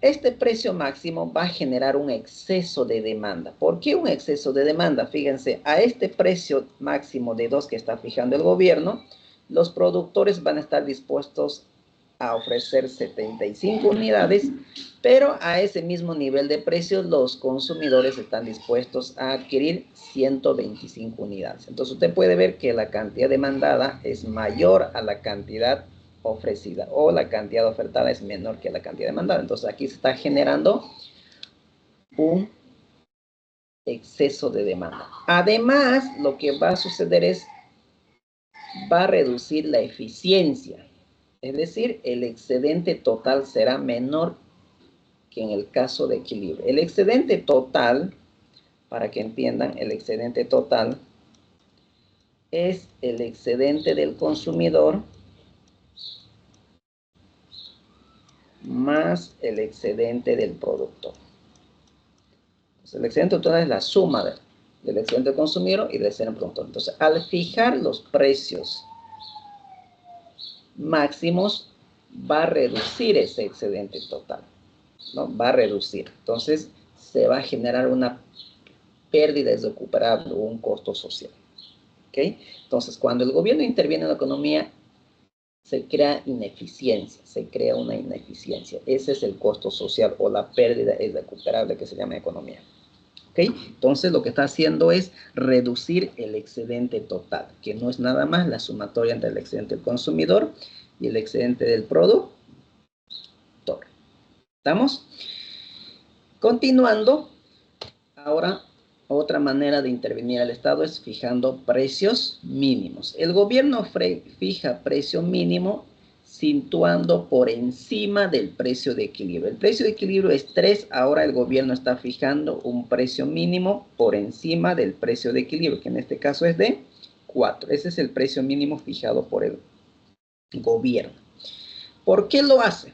Este precio máximo va a generar un exceso de demanda. ¿Por qué un exceso de demanda? Fíjense, a este precio máximo de 2 que está fijando el gobierno, los productores van a estar dispuestos a ofrecer 75 unidades, pero a ese mismo nivel de precio los consumidores están dispuestos a adquirir 125 unidades. Entonces usted puede ver que la cantidad demandada es mayor a la cantidad ofrecida, o la cantidad ofertada es menor que la cantidad demandada. Entonces aquí se está generando un exceso de demanda. Además, lo que va a suceder es, va a reducir la eficiencia. Es decir, el excedente total será menor que en el caso de equilibrio. El excedente total, para que entiendan, el excedente total es el excedente del consumidor más el excedente del productor. Entonces, el excedente total es la suma del excedente del consumidor y del excedente del productor. Entonces, al fijar los precios máximos, va a reducir ese excedente total, ¿no? Va a reducir. Entonces, se va a generar una pérdida irrecuperable o un costo social. ¿Ok? Entonces, cuando el gobierno interviene en la economía, se crea ineficiencia, se crea una ineficiencia. Ese es el costo social o la pérdida irrecuperable que se llama economía. ¿Ok? Entonces lo que está haciendo es reducir el excedente total, que no es nada más la sumatoria entre el excedente del consumidor y el excedente del productor. ¿Estamos? Continuando, ahora otra manera de intervenir al Estado es fijando precios mínimos. El gobierno fija precio mínimo situando por encima del precio de equilibrio. El precio de equilibrio es 3, ahora el gobierno está fijando un precio mínimo por encima del precio de equilibrio, que en este caso es de 4. Ese es el precio mínimo fijado por el gobierno. ¿Por qué lo hace?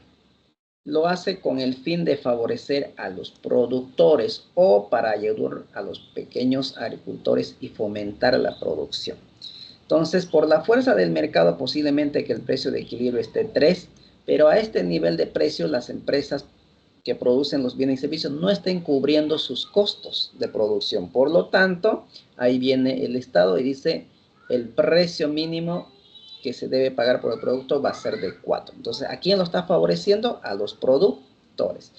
Lo hace con el fin de favorecer a los productores o para ayudar a los pequeños agricultores y fomentar la producción. Entonces, por la fuerza del mercado, posiblemente que el precio de equilibrio esté 3, pero a este nivel de precio las empresas que producen los bienes y servicios no estén cubriendo sus costos de producción. Por lo tanto, ahí viene el Estado y dice el precio mínimo que se debe pagar por el producto va a ser de 4. Entonces, ¿a quién lo está favoreciendo? A los productores.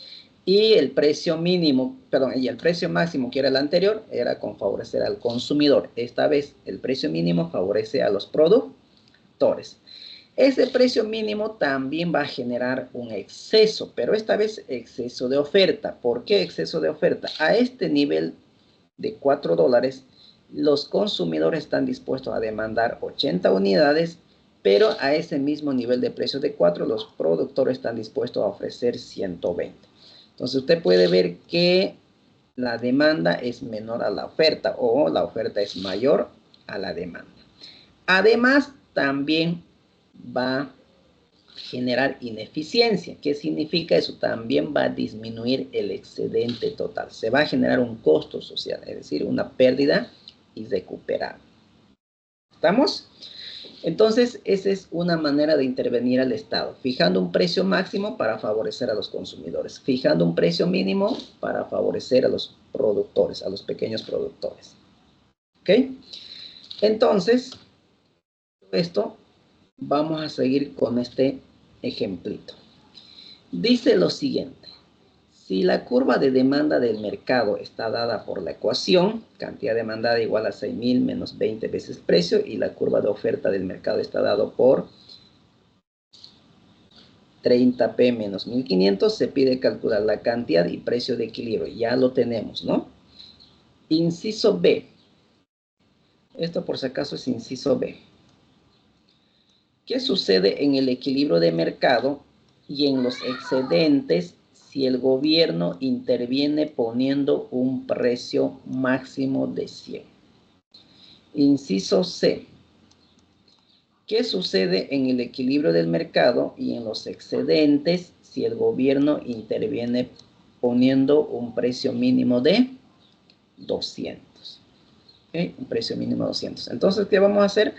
Y el precio mínimo, perdón, y el precio máximo que era el anterior, era con favorecer al consumidor. Esta vez el precio mínimo favorece a los productores. Ese precio mínimo también va a generar un exceso, pero esta vez exceso de oferta. ¿Por qué exceso de oferta? A este nivel de $4, los consumidores están dispuestos a demandar 80 unidades, pero a ese mismo nivel de precio de 4, los productores están dispuestos a ofrecer 120. Entonces usted puede ver que la demanda es menor a la oferta o la oferta es mayor a la demanda. Además, también va a generar ineficiencia. ¿Qué significa eso? También va a disminuir el excedente total. Se va a generar un costo social, es decir, una pérdida irrecuperable. ¿Estamos? Entonces, esa es una manera de intervenir al Estado, fijando un precio máximo para favorecer a los consumidores, fijando un precio mínimo para favorecer a los productores, a los pequeños productores. ¿Ok? Entonces, esto vamos a seguir con este ejemplito. Dice lo siguiente. Si la curva de demanda del mercado está dada por la ecuación, cantidad demandada igual a 6.000 menos 20 veces precio, y la curva de oferta del mercado está dado por 30p menos 1.500, se pide calcular la cantidad y precio de equilibrio. Ya lo tenemos, ¿no? Inciso B. Esto por si acaso es inciso B. ¿Qué sucede en el equilibrio de mercado y en los excedentes si el gobierno interviene poniendo un precio máximo de 100? Inciso C. ¿Qué sucede en el equilibrio del mercado y en los excedentes si el gobierno interviene poniendo un precio mínimo de 200? ¿Okay? Un precio mínimo de 200. Entonces, ¿qué vamos a hacer?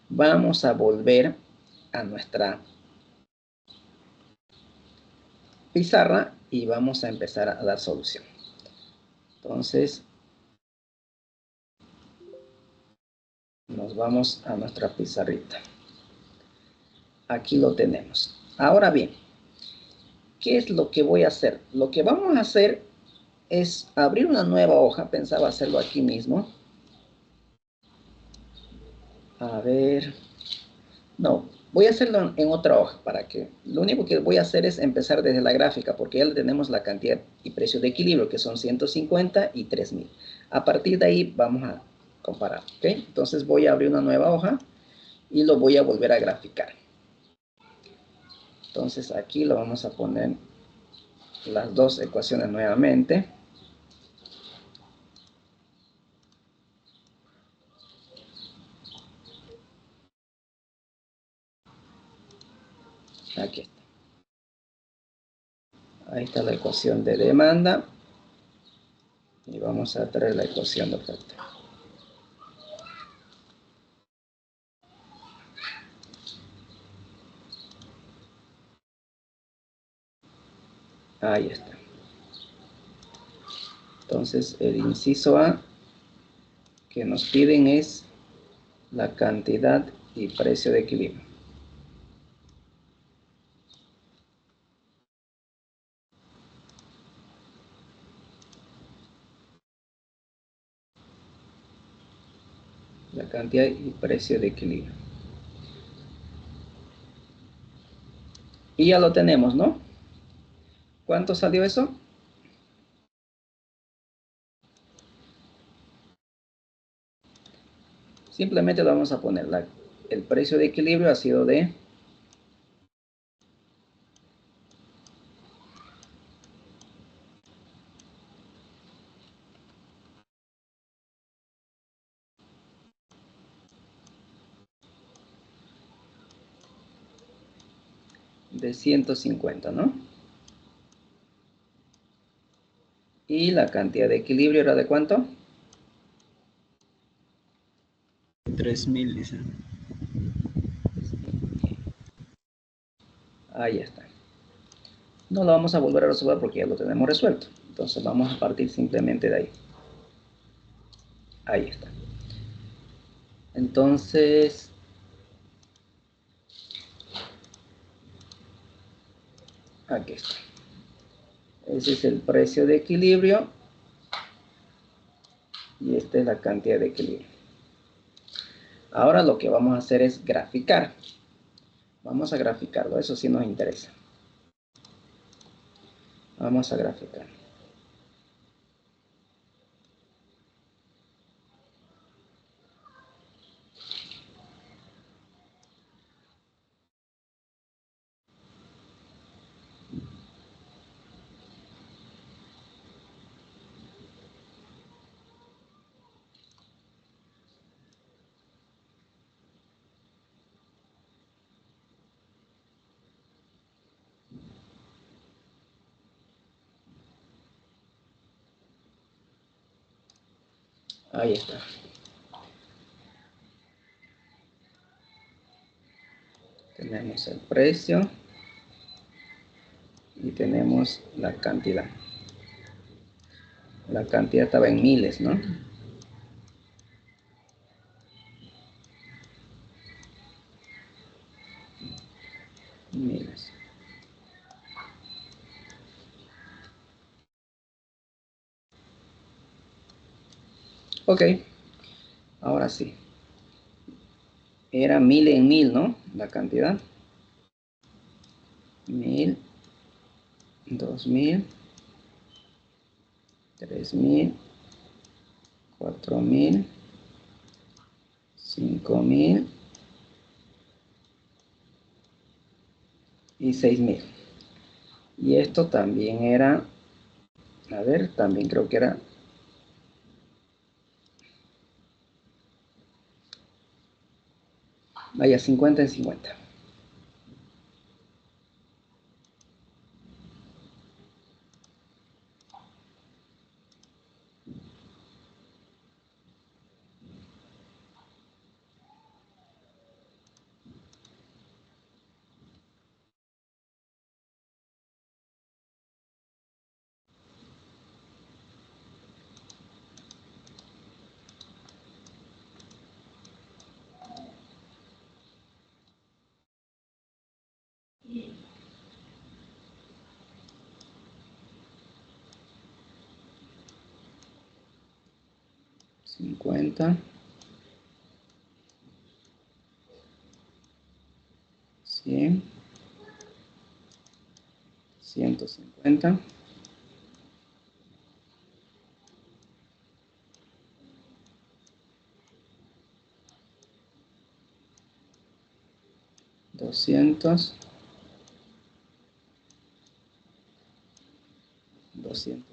Vamos a volver a nuestra pizarra y vamos a empezar a dar solución. Entonces, nos vamos a nuestra pizarrita. Aquí lo tenemos. Ahora bien, ¿qué es lo que voy a hacer? Lo que vamos a hacer es abrir una nueva hoja. Pensaba hacerlo aquí mismo. A ver. No, voy a hacerlo en otra hoja para que... Lo único que voy a hacer es empezar desde la gráfica porque ya tenemos la cantidad y precio de equilibrio que son 150 y 3.000. A partir de ahí vamos a comparar. ¿Ok? Entonces voy a abrir una nueva hoja y lo voy a volver a graficar. Entonces aquí lo vamos a poner las dos ecuaciones nuevamente. Aquí está. Ahí está la ecuación de demanda. Y vamos a traer la ecuación de oferta. Ahí está. Entonces el inciso A que nos piden es la cantidad y precio de equilibrio. La cantidad y precio de equilibrio. Y ya lo tenemos, ¿no? ¿Cuánto salió eso? Simplemente lo vamos a poner. El precio de equilibrio ha sido de de 150, ¿no? Y la cantidad de equilibrio era de ¿cuánto? 3000, dice. Ahí está. No lo vamos a volver a resolver porque ya lo tenemos resuelto. Entonces vamos a partir simplemente de ahí. Ahí está. Entonces, aquí está. Ese es el precio de equilibrio. Y esta es la cantidad de equilibrio. Ahora lo que vamos a hacer es graficar. Vamos a graficarlo, eso sí nos interesa. Vamos a graficar. Ahí está. Tenemos el precio y tenemos la cantidad. La cantidad estaba en miles, ¿no? Miles. Ok. Ahora sí. Era 1000 en 1000, ¿no? La cantidad. 1000, 2000, 3000, 4000, 5000 y 6000. Y esto también era, a ver, también creo que era, vaya, 50 en 50. $50, 100, 150, 200, 200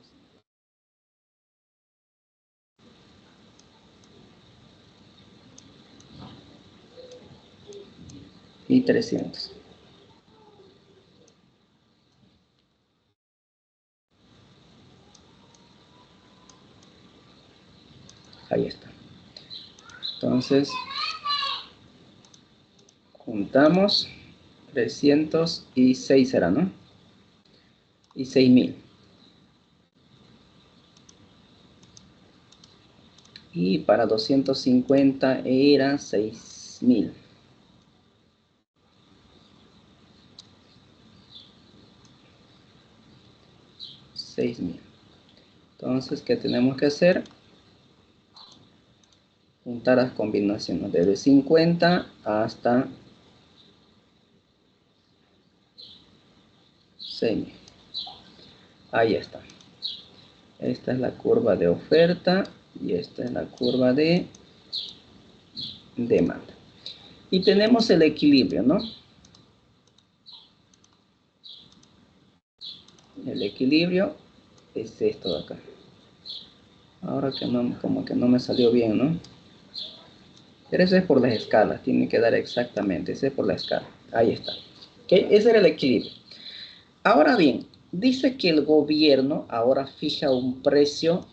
y 300. Ahí está. Entonces, juntamos 306 será, ¿no? Y 6000. Y para 250 eran 6000. 6000. Entonces, ¿qué tenemos que hacer? juntar las combinaciones desde 50 hasta 6.000. Ahí está. Esta es la curva de oferta y esta es la curva de demanda. Y tenemos el equilibrio, ¿no? El equilibrio es esto de acá. Ahora que no, como que no me salió bien, ¿no? Pero eso es por las escalas, tiene que dar exactamente, ese es por la escala. Ahí está. ¿Okay? Ese era el equilibrio. Ahora bien, dice que el gobierno ahora fija un precio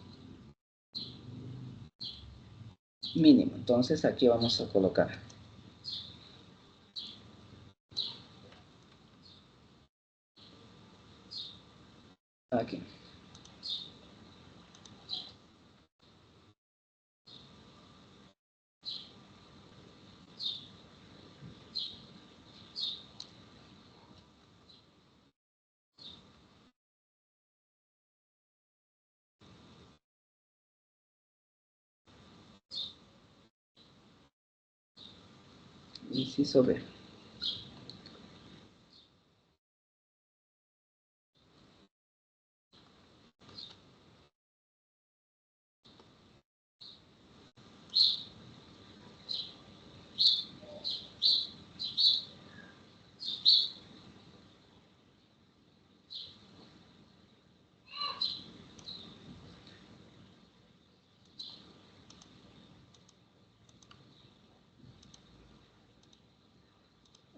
mínimo. Entonces aquí vamos a colocar. Aquí. Inciso B.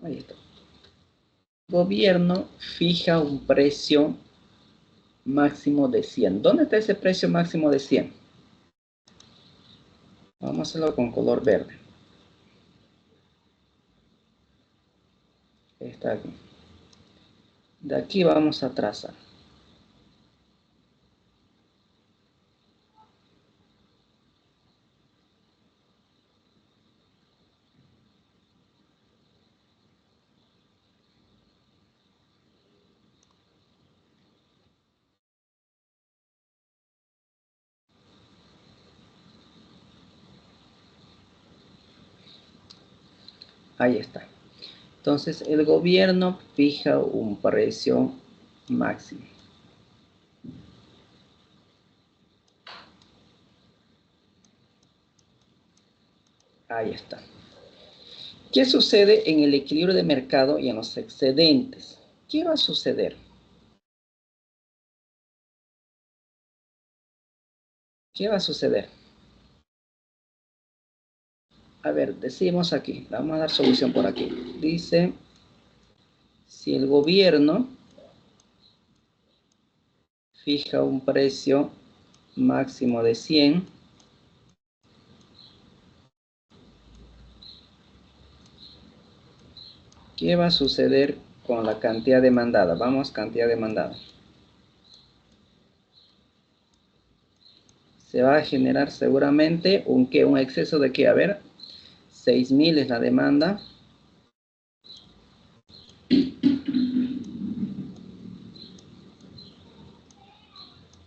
Ahí está. El gobierno fija un precio máximo de 100. ¿Dónde está ese precio máximo de 100? Vamos a hacerlo con color verde. Está aquí. De aquí vamos a trazar. Ahí está. Entonces el gobierno fija un precio máximo. Ahí está. ¿Qué sucede en el equilibrio de mercado y en los excedentes? ¿Qué va a suceder? ¿Qué va a suceder? A ver, decimos aquí, vamos a dar solución por aquí. Dice, si el gobierno fija un precio máximo de 100, ¿qué va a suceder con la cantidad demandada? Vamos, cantidad demandada. Se va a generar seguramente un exceso de qué, a ver, 6.000 es la demanda.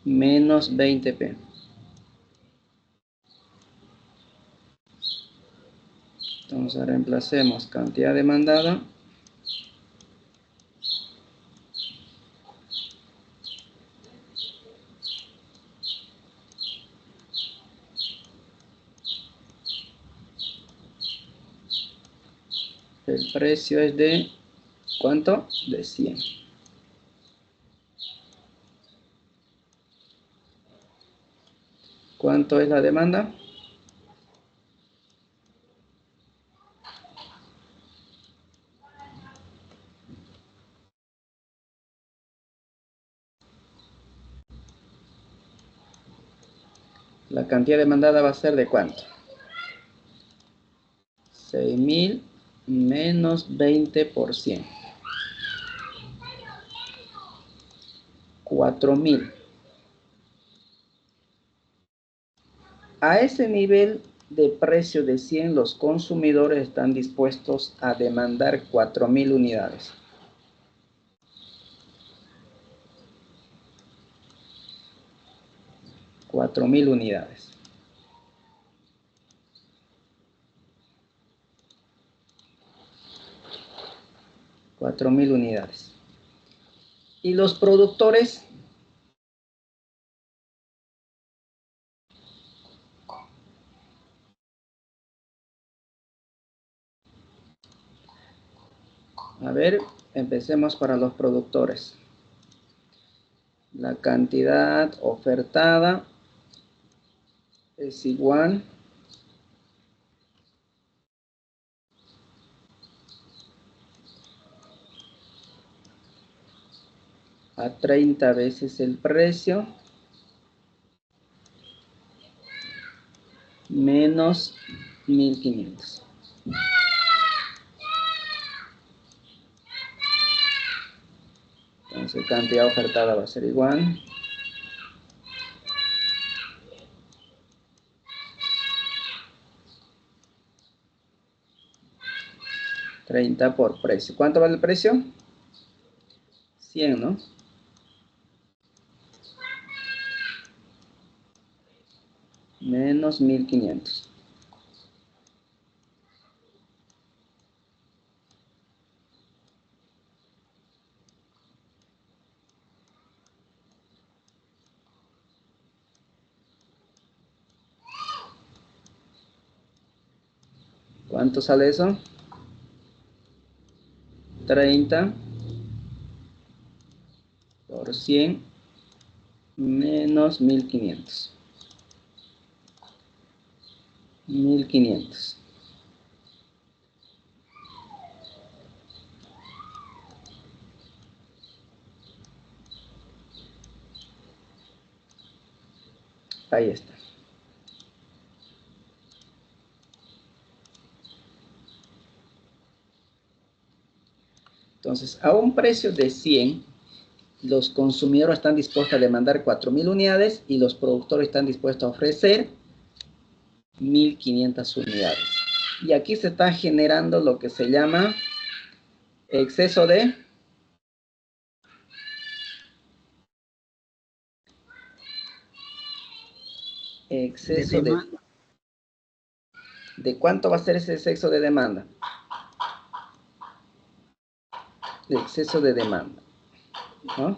Menos 20p. Entonces reemplacemos cantidad demandada el precio es de ¿cuánto? De 100. ¿Cuánto es la demanda? La cantidad demandada va a ser de ¿cuánto? 6.000 menos 20%. 4.000. A ese nivel de precio de 100, los consumidores están dispuestos a demandar 4.000 unidades. $4.000 unidades. 4.000 unidades. Y los productores, a ver, empecemos para los productores. La cantidad ofertada es igual a 30 veces el precio menos 1.500. Entonces, cantidad ofertada va a ser igual . $30 por precio. ¿Cuánto vale el precio? 100, ¿no? Menos 1.500. ¿Cuánto sale eso? 30 por 100 menos 1.500. 1.500. Ahí está. Entonces, a un precio de 100, los consumidores están dispuestos a demandar 4.000 unidades y los productores están dispuestos a ofrecer 1.500 unidades. Y aquí se está generando lo que se llama exceso de ¿De cuánto va a ser ese exceso de demanda? El exceso de demanda, ¿no?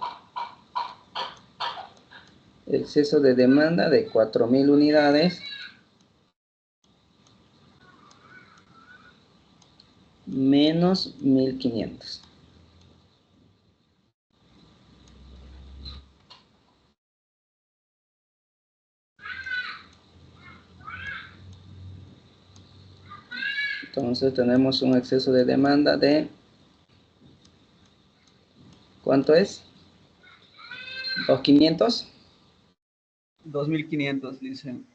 El exceso de demanda de 4.000 unidades menos 1.500. Entonces tenemos un exceso de demanda de, ¿cuánto es? ¿2.500? 2.500, dicen.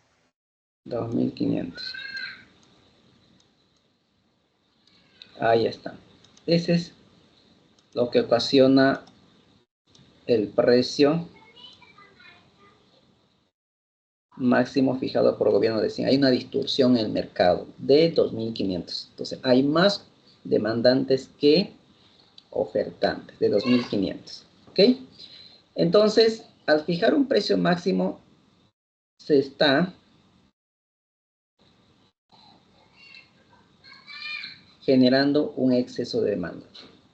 2.500. Ahí está. Ese es lo que ocasiona el precio máximo fijado por el gobierno de 100. Hay una distorsión en el mercado de 2.500. Entonces, hay más demandantes que ofertantes de 2.500. ¿Ok? Entonces, al fijar un precio máximo, se está generando un exceso de demanda.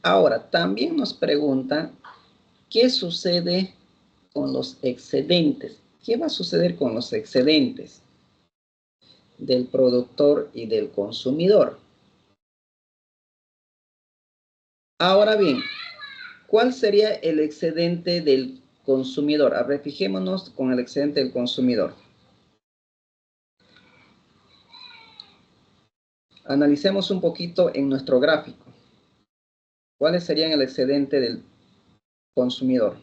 Ahora, también nos pregunta, ¿qué sucede con los excedentes? ¿Qué va a suceder con los excedentes del productor y del consumidor? Ahora bien, ¿cuál sería el excedente del consumidor? A ver, fijémonos con el excedente del consumidor. Analicemos un poquito en nuestro gráfico. ¿Cuáles serían el excedente del consumidor?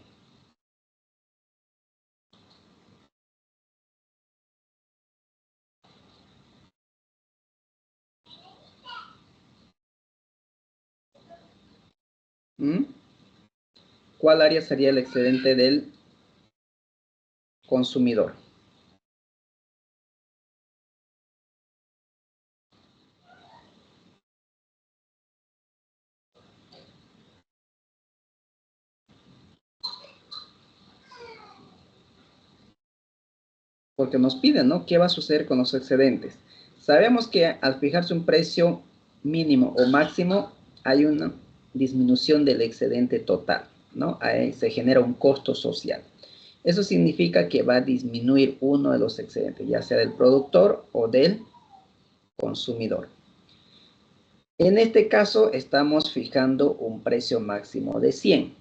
¿Cuál área sería el excedente del consumidor? Porque nos piden, ¿no? ¿Qué va a suceder con los excedentes? Sabemos que al fijarse un precio mínimo o máximo, hay una disminución del excedente total, ¿no? Ahí se genera un costo social. Eso significa que va a disminuir uno de los excedentes, ya sea del productor o del consumidor. En este caso, estamos fijando un precio máximo de 100.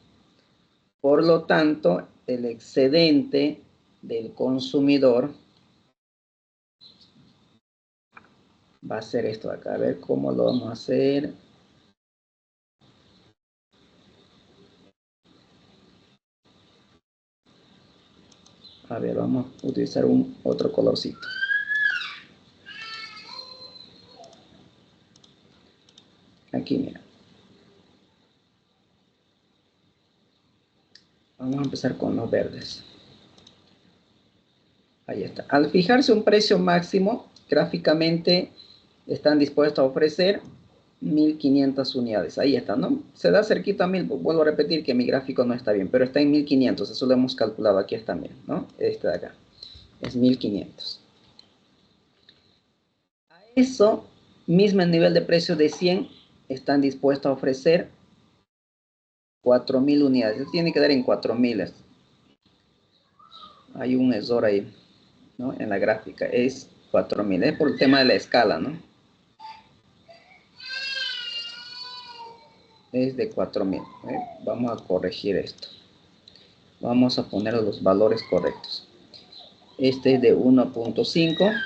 Por lo tanto, el excedente del consumidor va a ser esto de acá. A ver cómo lo vamos a hacer. A ver, vamos a utilizar otro colorcito. Aquí, mira. Vamos a empezar con los verdes. Ahí está. Al fijarse un precio máximo, gráficamente están dispuestos a ofrecer 1.500 unidades. Ahí está, ¿no? Se da cerquita a 1.000. Vuelvo a repetir que mi gráfico no está bien, pero está en 1.500. Eso lo hemos calculado. Aquí está bien, ¿no? Este de acá. Es 1.500. A eso, mismo el nivel de precio de 100, están dispuestos a ofrecer 4.000 unidades. Tiene que dar en 4.000. Hay un error ahí, ¿no? En la gráfica. Es 4.000. Es por el tema de la escala, ¿no? Es de 4.000. Vamos a corregir esto. Vamos a poner los valores correctos. Este es de 1.5.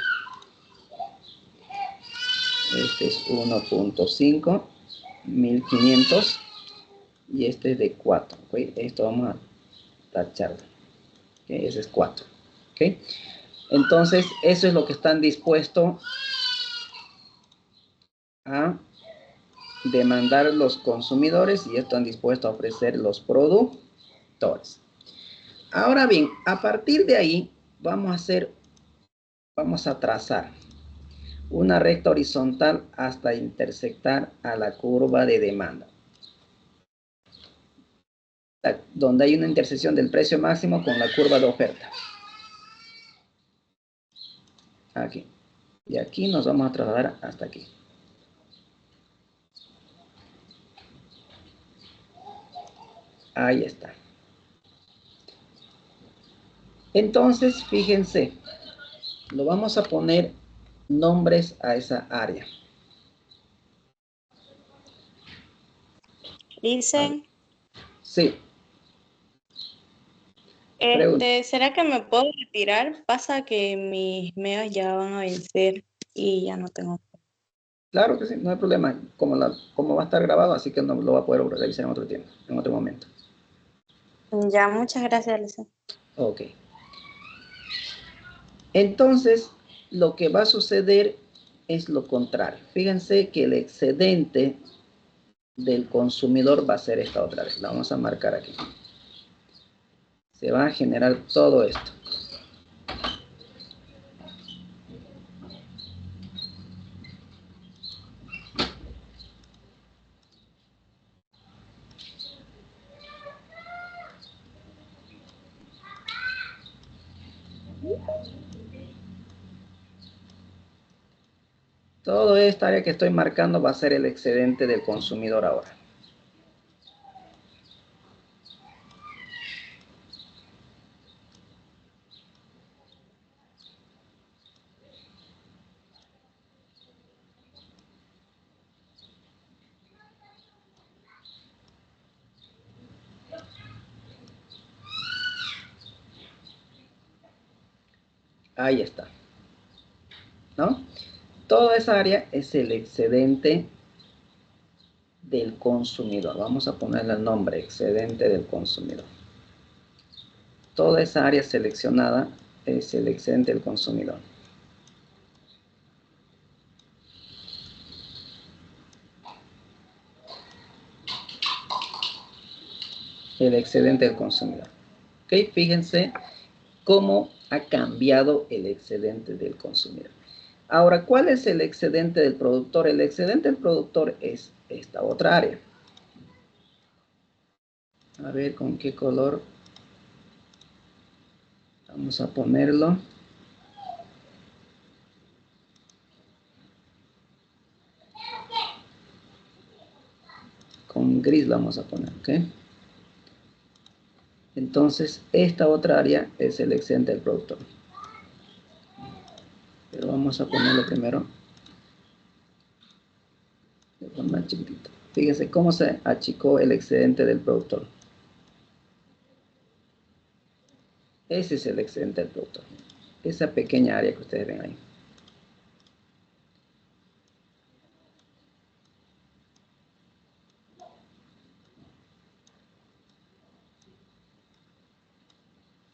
Este es 1.5. 1.500. Y este es de 4. ¿Okay? Esto vamos a tacharlo. ¿Okay? Ese es 4. ¿Okay? Entonces, eso es lo que están dispuestos a demandar los consumidores y están dispuestos a ofrecer los productores. Ahora bien, a partir de ahí vamos a trazar una recta horizontal hasta intersectar a la curva de demanda, donde hay una intersección del precio máximo con la curva de oferta. Aquí. Y aquí nos vamos a trasladar hasta aquí. Ahí está. Entonces, fíjense, lo vamos a poner nombres a esa área. Dicen, Sí. ¿será que me puedo retirar? Pasa que mis megas ya van a vencer y ya no tengo. Claro que sí, no hay problema. Como va a estar grabado, así que no lo va a poder revisar en otro tiempo, en otro momento. Ya, muchas gracias, Lisa. Ok. Entonces, lo que va a suceder es lo contrario. Fíjense que el excedente del consumidor va a ser esta otra vez. La vamos a marcar aquí. Se va a generar todo esto. Toda esta área que estoy marcando va a ser el excedente del consumidor ahora. Ahí está. ¿No? Toda esa área es el excedente del consumidor. Vamos a ponerle el nombre, excedente del consumidor. Toda esa área seleccionada es el excedente del consumidor. El excedente del consumidor. ¿Ok? Fíjense cómo ha cambiado el excedente del consumidor. Ahora, ¿cuál es el excedente del productor? El excedente del productor es esta otra área. A ver con qué color vamos a ponerlo. ¿Con gris la vamos a poner, ¿ok? Entonces, esta otra área es el excedente del productor. Pero vamos a ponerlo primero de forma chiquitita. Fíjense cómo se achicó el excedente del productor. Ese es el excedente del productor. Esa pequeña área que ustedes ven ahí.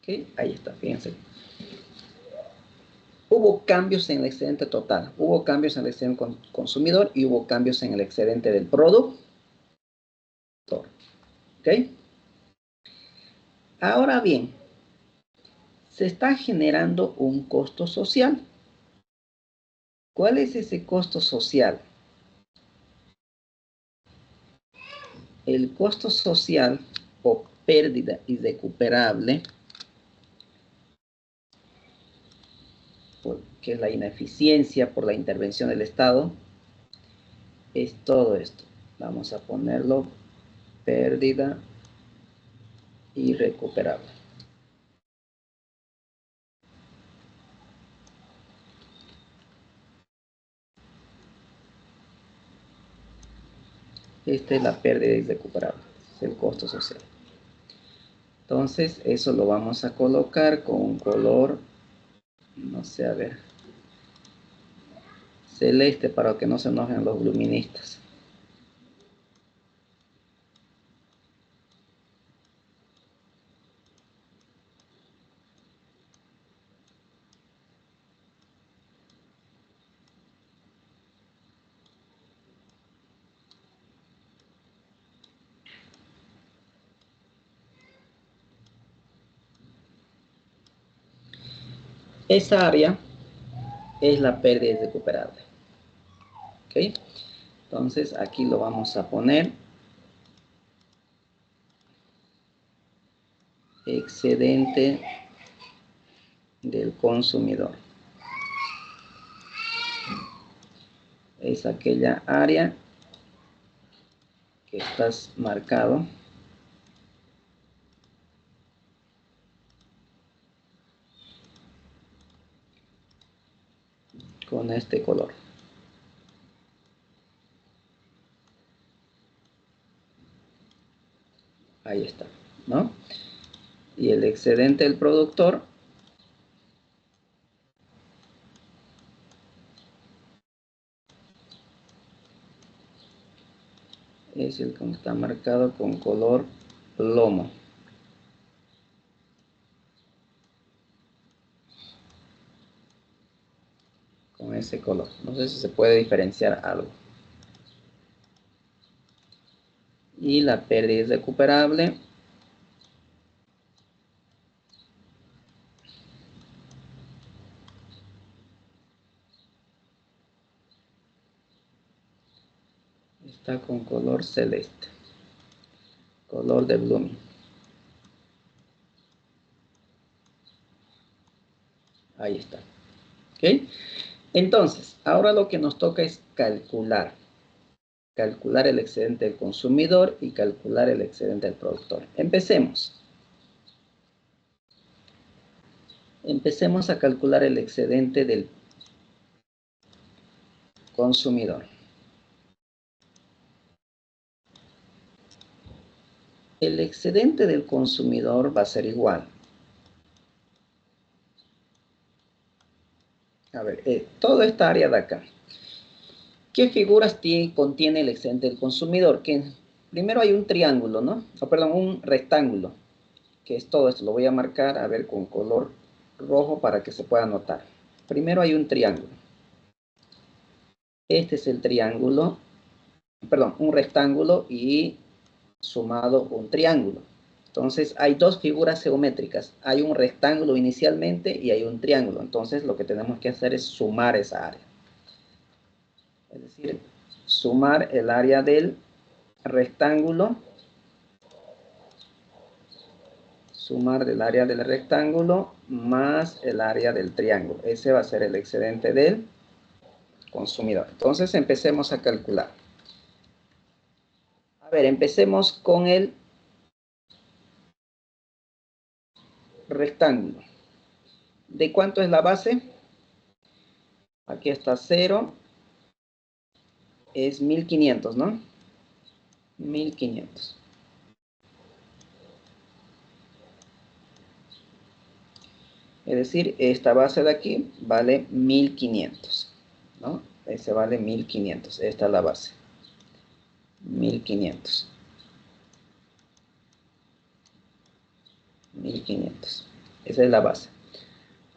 Ok, ahí está, fíjense. Hubo cambios en el excedente total, hubo cambios en el excedente consumidor y hubo cambios en el excedente del productor. ¿Ok? Ahora bien, se está generando un costo social. ¿Cuál es ese costo social? El costo social o pérdida irrecuperable, que es la ineficiencia por la intervención del Estado, es todo esto. Vamos a ponerlo pérdida irrecuperable. Esta es la pérdida irrecuperable, es el costo social. Entonces, eso lo vamos a colocar con un color, no sé, a ver, celeste para que no se enojen los luministas. Esa área es la pérdida irrecuperable. ¿Ok? Entonces, aquí lo vamos a poner. Excedente del consumidor. Es aquella área que estás marcado con este color. Ahí está, ¿no? Y el excedente del productor es el que está marcado con color plomo. Con ese color. No sé si se puede diferenciar algo. Y la pérdida irrecuperable está con color celeste. Color de Blooming. Ahí está. ¿Ok? Entonces, ahora lo que nos toca es calcular. Calcular el excedente del consumidor y calcular el excedente del productor. Empecemos. Empecemos a calcular el excedente del consumidor. El excedente del consumidor va a ser igual. A ver, toda esta área de acá. ¿Qué figuras contiene el excedente del consumidor? Que primero hay un triángulo, ¿no? Perdón, un rectángulo, que es todo esto. Lo voy a marcar, a ver, con color rojo para que se pueda notar. Primero hay un triángulo. Este es el triángulo, perdón, un rectángulo y sumado un triángulo. Entonces hay dos figuras geométricas. Hay un rectángulo inicialmente y hay un triángulo. Entonces lo que tenemos que hacer es sumar esa área. Es decir, sumar el área del rectángulo. Sumar del área del rectángulo más el área del triángulo. Ese va a ser el excedente del consumidor. Entonces empecemos a calcular. A ver, empecemos con el rectángulo. ¿De cuánto es la base? Aquí está 0. Es 1500, ¿no? 1500. Es decir, esta base de aquí vale 1500, ¿no? Ese vale 1500. Esta es la base. 1500. 1500. Esa es la base.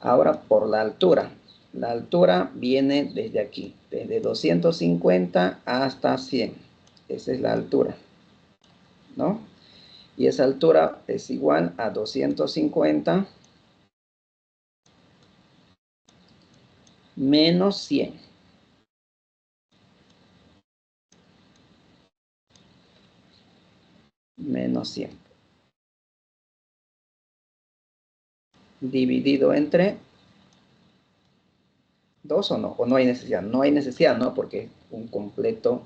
Ahora por la altura. La altura viene desde aquí, desde 250 hasta 100. Esa es la altura, ¿no? Y esa altura es igual a 250 menos 100. Menos 100. Dividido entre 2 o no hay necesidad. No hay necesidad, ¿no? Porque es un completo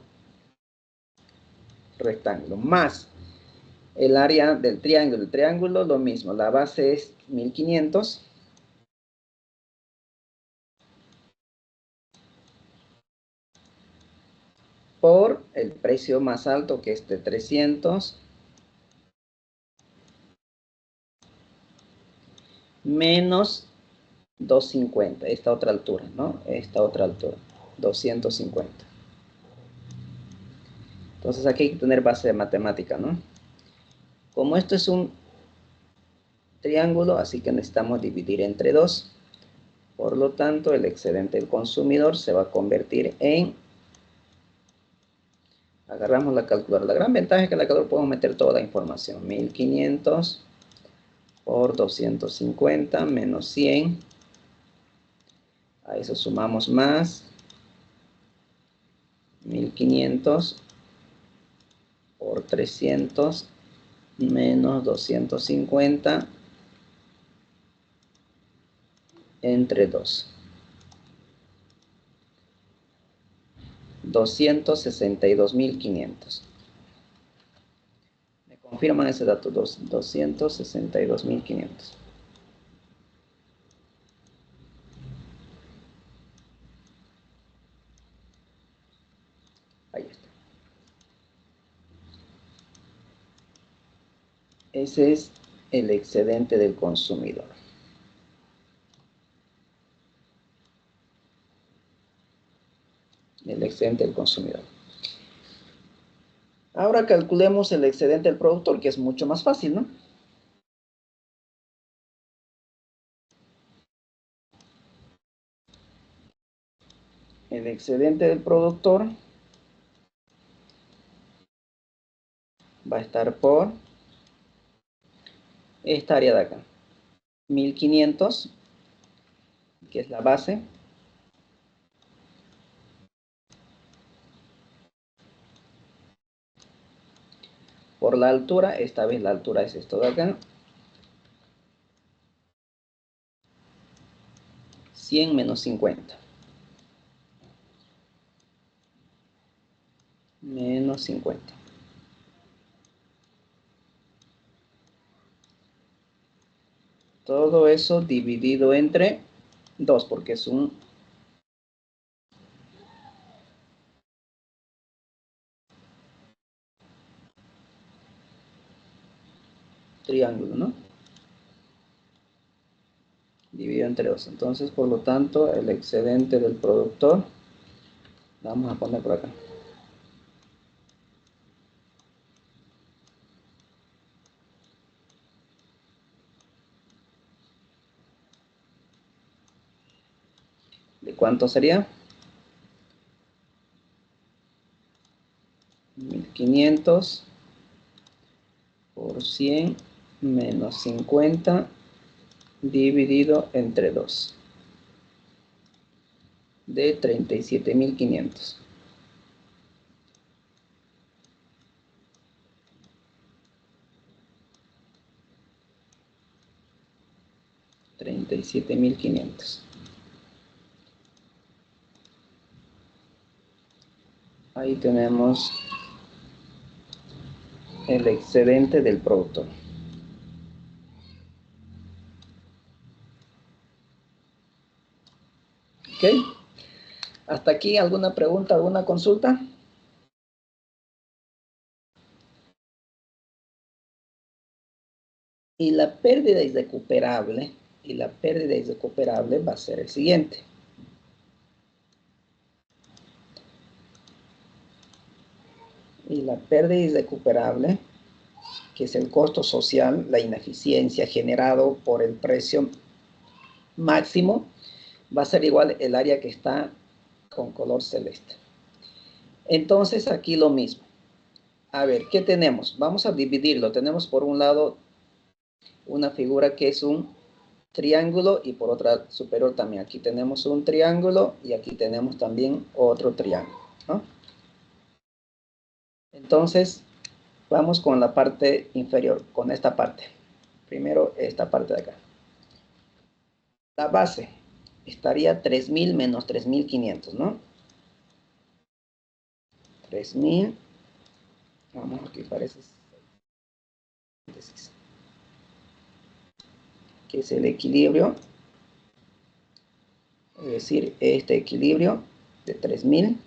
rectángulo. Más el área del triángulo. El triángulo lo mismo. La base es 1500. Por el precio más alto, que es de 300. Menos 250. Esta otra altura, ¿no? Esta otra altura. 250. Entonces aquí hay que tener base de matemática, ¿no? Como esto es un triángulo, así que necesitamos dividir entre 2. Por lo tanto, el excedente del consumidor se va a convertir en... Agarramos la calculadora. La gran ventaja es que en la calculadora podemos meter toda la información. 1500 por 250 menos 100. A eso sumamos más. 1500 por 300 menos 250 entre 2. 262.500. ¿Me confirman ese dato? 262.500. Ahí está. Ese es el excedente del consumidor. El excedente del consumidor. Ahora calculemos el excedente del productor, que es mucho más fácil, ¿no? El excedente del productor va a estar por esta área de acá. 1500, que es la base. Por la altura, esta vez la altura es esto de acá. 100 menos 50. Menos 50. Todo eso dividido entre 2, porque es un triángulo, ¿no? Dividido entre 2. Entonces, por lo tanto, el excedente del productor, vamos a poner por acá. ¿De cuánto sería? 1500 por 100 menos 50 dividido entre 2. De 37.500. 37.500. Ahí tenemos el excedente del productor. ¿Ok? ¿Hasta aquí alguna pregunta, alguna consulta? Y la pérdida irrecuperable, va a ser el siguiente. Y la pérdida irrecuperable, que es el costo social, la ineficiencia generado por el precio máximo, va a ser igual el área que está con color celeste. Entonces aquí lo mismo. A ver, ¿qué tenemos? Vamos a dividirlo. Tenemos por un lado una figura que es un triángulo y por otra superior también. Aquí tenemos un triángulo y aquí tenemos también otro triángulo, ¿no? Entonces, vamos con la parte inferior, con esta parte. Primero, esta parte de acá. La base estaría 3.000 menos 3.500, ¿no? 3.000. Vamos, aquí parece. Que es el equilibrio. Es decir, este equilibrio de 3.000.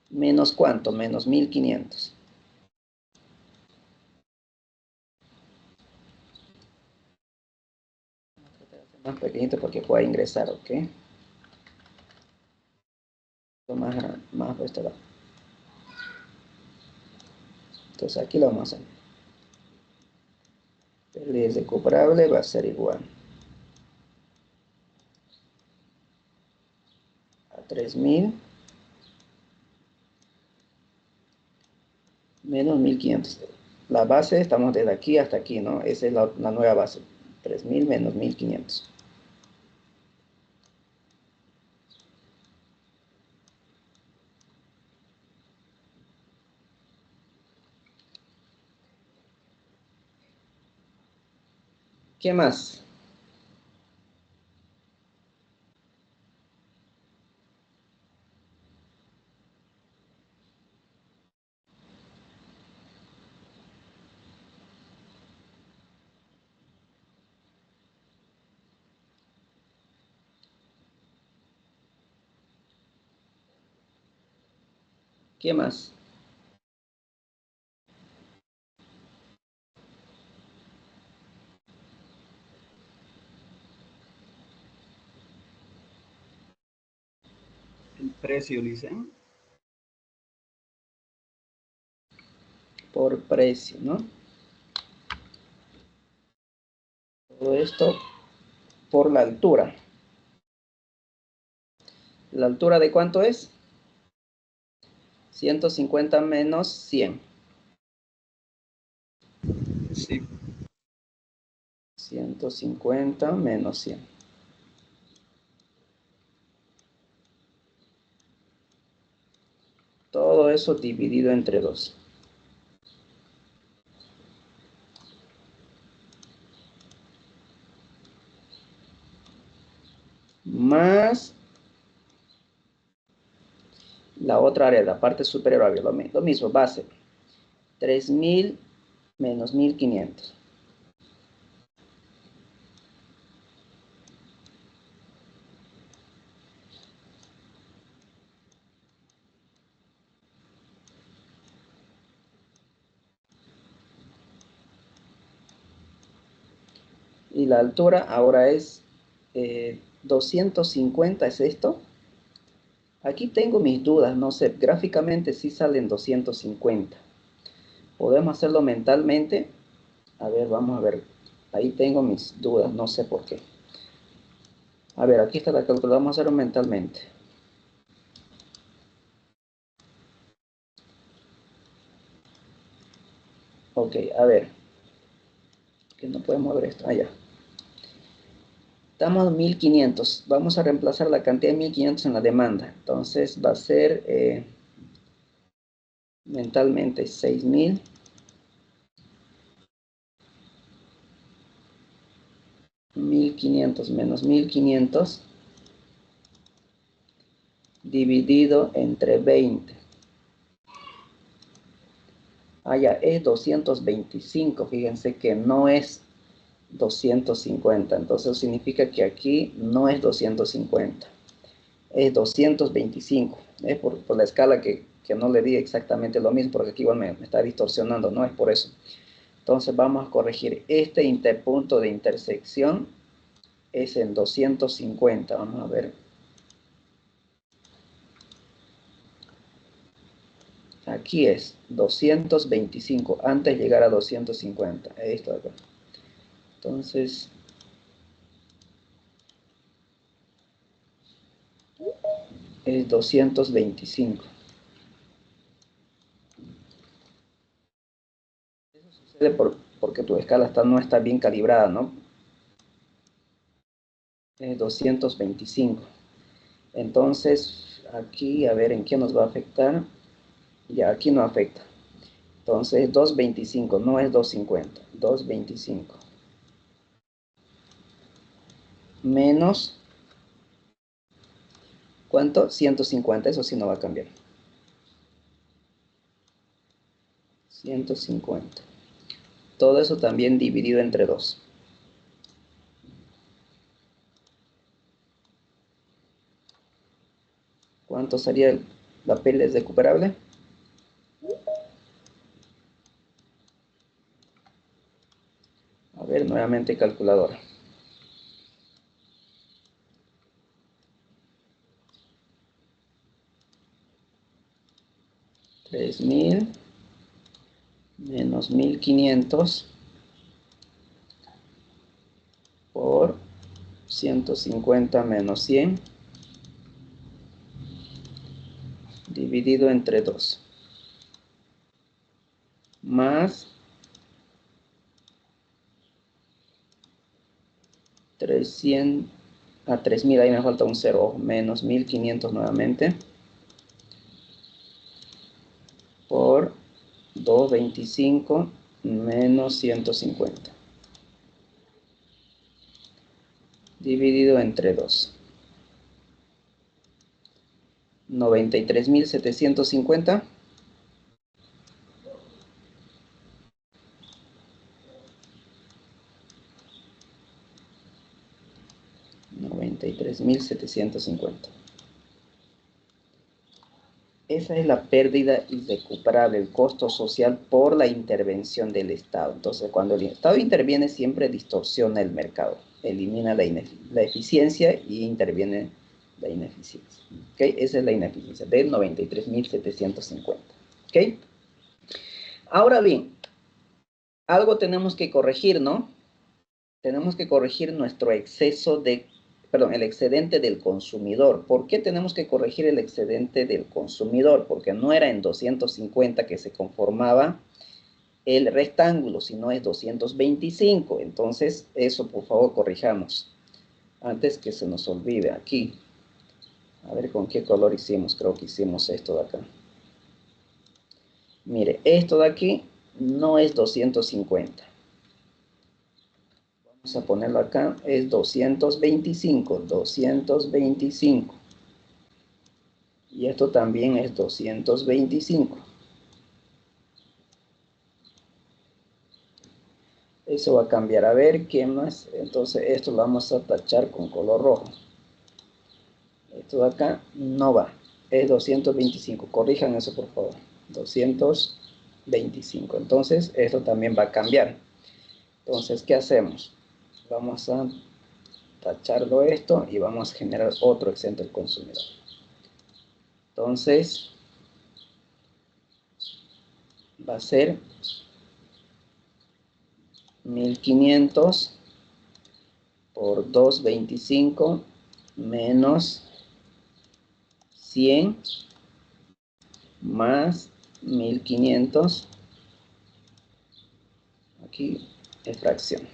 ¿Menos cuánto? Menos 1.500. Más pequeñito porque pueda ingresar, ¿ok? Más de este lado. Entonces aquí lo vamos a hacer. Pérdida irrecuperable va a ser igual a 3.000 menos 1.500. La base estamos desde aquí hasta aquí, ¿no? Esa es la nueva base. 3.000 menos 1.500. ¿Qué más? ¿Qué más? El precio, Lisa. Por precio, ¿no? Todo esto por la altura. ¿La altura de cuánto es? 150 menos 100. Sí. 150 menos 100. Todo eso dividido entre 2. Más la otra área, la parte superior, lo mismo, base. 3.000 menos 1.500. Y la altura ahora es 250, ¿es esto? Aquí tengo mis dudas, no sé, gráficamente sí salen 250. ¿Podemos hacerlo mentalmente? A ver, vamos a ver. Ahí tengo mis dudas, no sé por qué. A ver, aquí está la calculadora, vamos a hacerlo mentalmente. Ok, a ver. Que no podemos ver esto, allá. Estamos en 1.500. Vamos a reemplazar la cantidad de 1.500 en la demanda. Entonces va a ser mentalmente 6.000. 1.500 menos 1.500 dividido entre 20. Ya es 225. Fíjense que no es 250. Entonces significa que aquí no es 250. Es 225. Por la escala que no le di exactamente lo mismo, porque aquí igual me está distorsionando. No es por eso. Entonces vamos a corregir. Este interpunto de intersección es en 250. Vamos a ver. Aquí es 225, antes de llegar a 250. Esto de acá. Entonces, es 225. Eso sucede porque tu escala no está bien calibrada, ¿no? Es 225. Entonces, aquí, a ver en qué nos va a afectar. Ya, aquí no afecta. Entonces, 225, no es 250. 225. Menos, ¿cuánto? 150, eso sí no va a cambiar. 150. Todo eso también dividido entre 2. ¿Cuánto sería la peli recuperable? A ver, nuevamente calculadora. $3,000 menos 1,500 por 150 menos 100 dividido entre 2. Más 300, a 3,000, ahí me falta un 0, menos 1,500 nuevamente, por 225 menos 150, dividido entre 2. 93,750. $93,750. Esa es la pérdida irrecuperable, el costo social por la intervención del Estado. Entonces, cuando el Estado interviene, siempre distorsiona el mercado, elimina la eficiencia y interviene la ineficiencia. ¿Okay? Esa es la ineficiencia del 93,750. ¿Okay? Ahora bien, algo tenemos que corregir, ¿no? Tenemos que corregir nuestro exceso de, perdón, el excedente del consumidor. ¿Por qué tenemos que corregir el excedente del consumidor? Porque no era en 250 que se conformaba el rectángulo, sino es 225. Entonces, eso por favor corrijamos. Antes que se nos olvide aquí. A ver con qué color hicimos. Creo que hicimos esto de acá. Mire, esto de aquí no es 250. Vamos a ponerlo acá, es 225, 225. Y esto también es 225. Eso va a cambiar. A ver, ¿qué más? Entonces, esto lo vamos a tachar con color rojo. Esto de acá no va. Es 225. Corrijan eso, por favor. 225. Entonces, esto también va a cambiar. Entonces, ¿qué hacemos? Vamos a tacharlo esto y vamos a generar otro excedente del consumidor. Entonces, va a ser 1,500 por 225 menos 100 más 1,500. Aquí es fracción.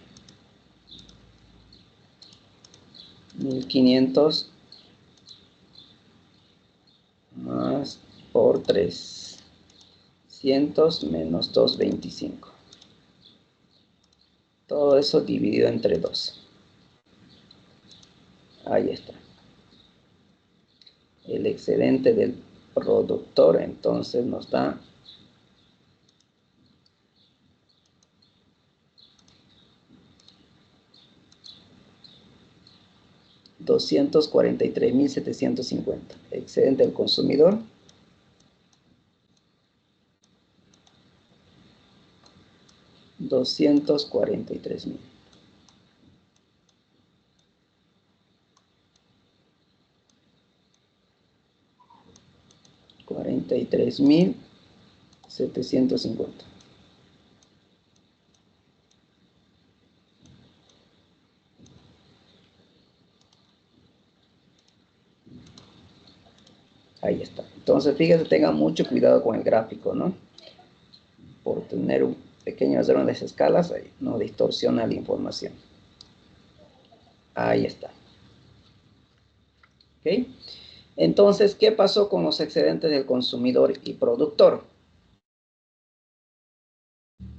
1,500 más por 300 menos 225. Todo eso dividido entre 2. Ahí está. el excedente del productor, entonces nos da 243.750. Excedente del consumidor. 243.000. $43.750. Ahí está. Entonces, fíjense, tengan mucho cuidado con el gráfico, ¿no? Por tener un pequeño error en las escalas, ahí no distorsiona la información. Ahí está. ¿Ok? Entonces, ¿qué pasó con los excedentes del consumidor y productor?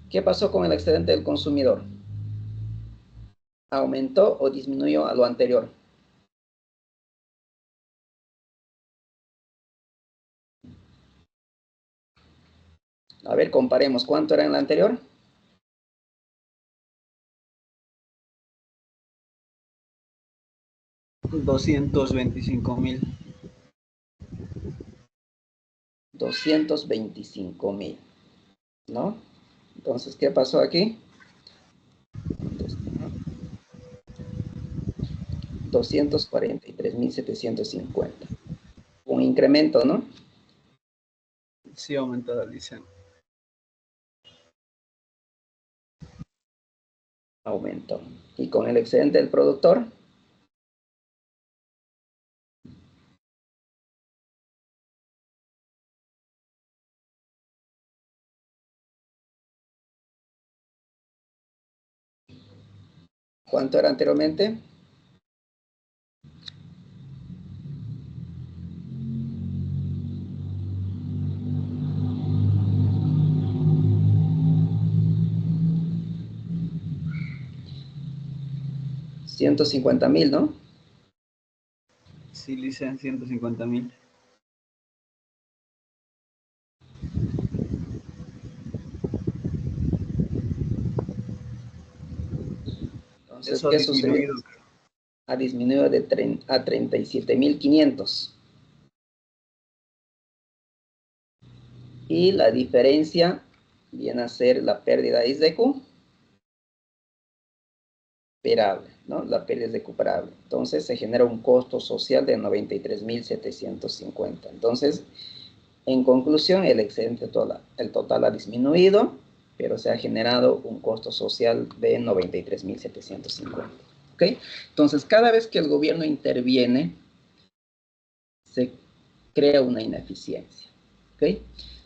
¿Qué pasó con el excedente del consumidor? ¿Aumentó o disminuyó a lo anterior? A ver, comparemos. ¿Cuánto era en la anterior? $225.000. 225.000, ¿no? Entonces, ¿qué pasó aquí? 243.750. Un incremento, ¿no? Sí, aumentó, Alicia. Aumentó. Y con el excedente del productor, ¿cuánto era anteriormente? $150.000, ¿no? Sí, Alicia, 150.000. Entonces, Eso ha ¿qué sucedió? disminuido. Ha disminuido a 37.500. Y la diferencia viene a ser la pérdida de Q recuperable, ¿no? La pérdida es recuperable. Entonces se genera un costo social de 93.750. Entonces, en conclusión, el excedente total, el total ha disminuido, pero se ha generado un costo social de 93.750. ¿Ok? Entonces, cada vez que el gobierno interviene, se crea una ineficiencia. ¿Ok?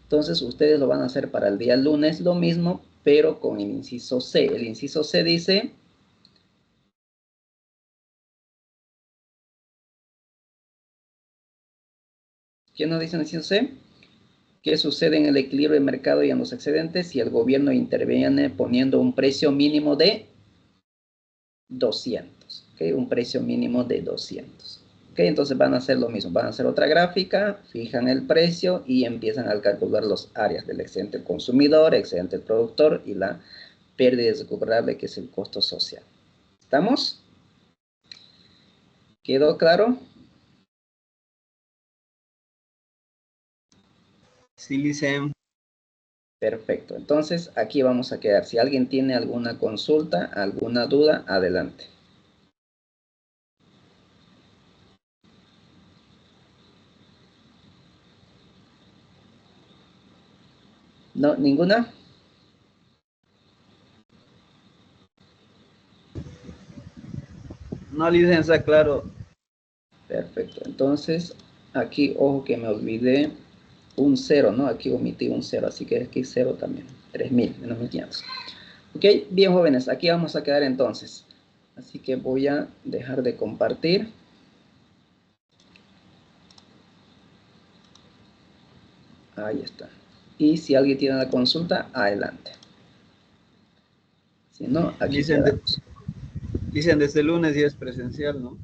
Entonces, ustedes lo van a hacer para el día lunes lo mismo, pero con el inciso C. El inciso C dice... ¿Qué nos dice el inciso C? ¿Qué sucede en el equilibrio de mercado y en los excedentes si el gobierno interviene poniendo un precio mínimo de 200? ¿Okay? Un precio mínimo de 200. ¿Okay? Entonces van a hacer lo mismo. Van a hacer otra gráfica, fijan el precio y empiezan a calcular las áreas del excedente del consumidor, excedente del productor y la pérdida recuperable, que es el costo social. ¿Estamos? ¿Quedó claro? Sí, Alicia. Perfecto. Entonces, aquí vamos a quedar. Si alguien tiene alguna consulta, alguna duda, adelante. ¿No? ¿Ninguna? No, licencia, claro. Perfecto. Entonces, aquí, ojo que me olvidé un 0, ¿no? Aquí omití un 0, así que aquí 0 también. 3.000, menos 1.500. Ok, bien, jóvenes, aquí vamos a quedar entonces. Así que voy a dejar de compartir. Ahí está. Y si alguien tiene una consulta, adelante. Si no, aquí Dicen, quedamos. dicen desde el lunes ya es presencial, ¿no?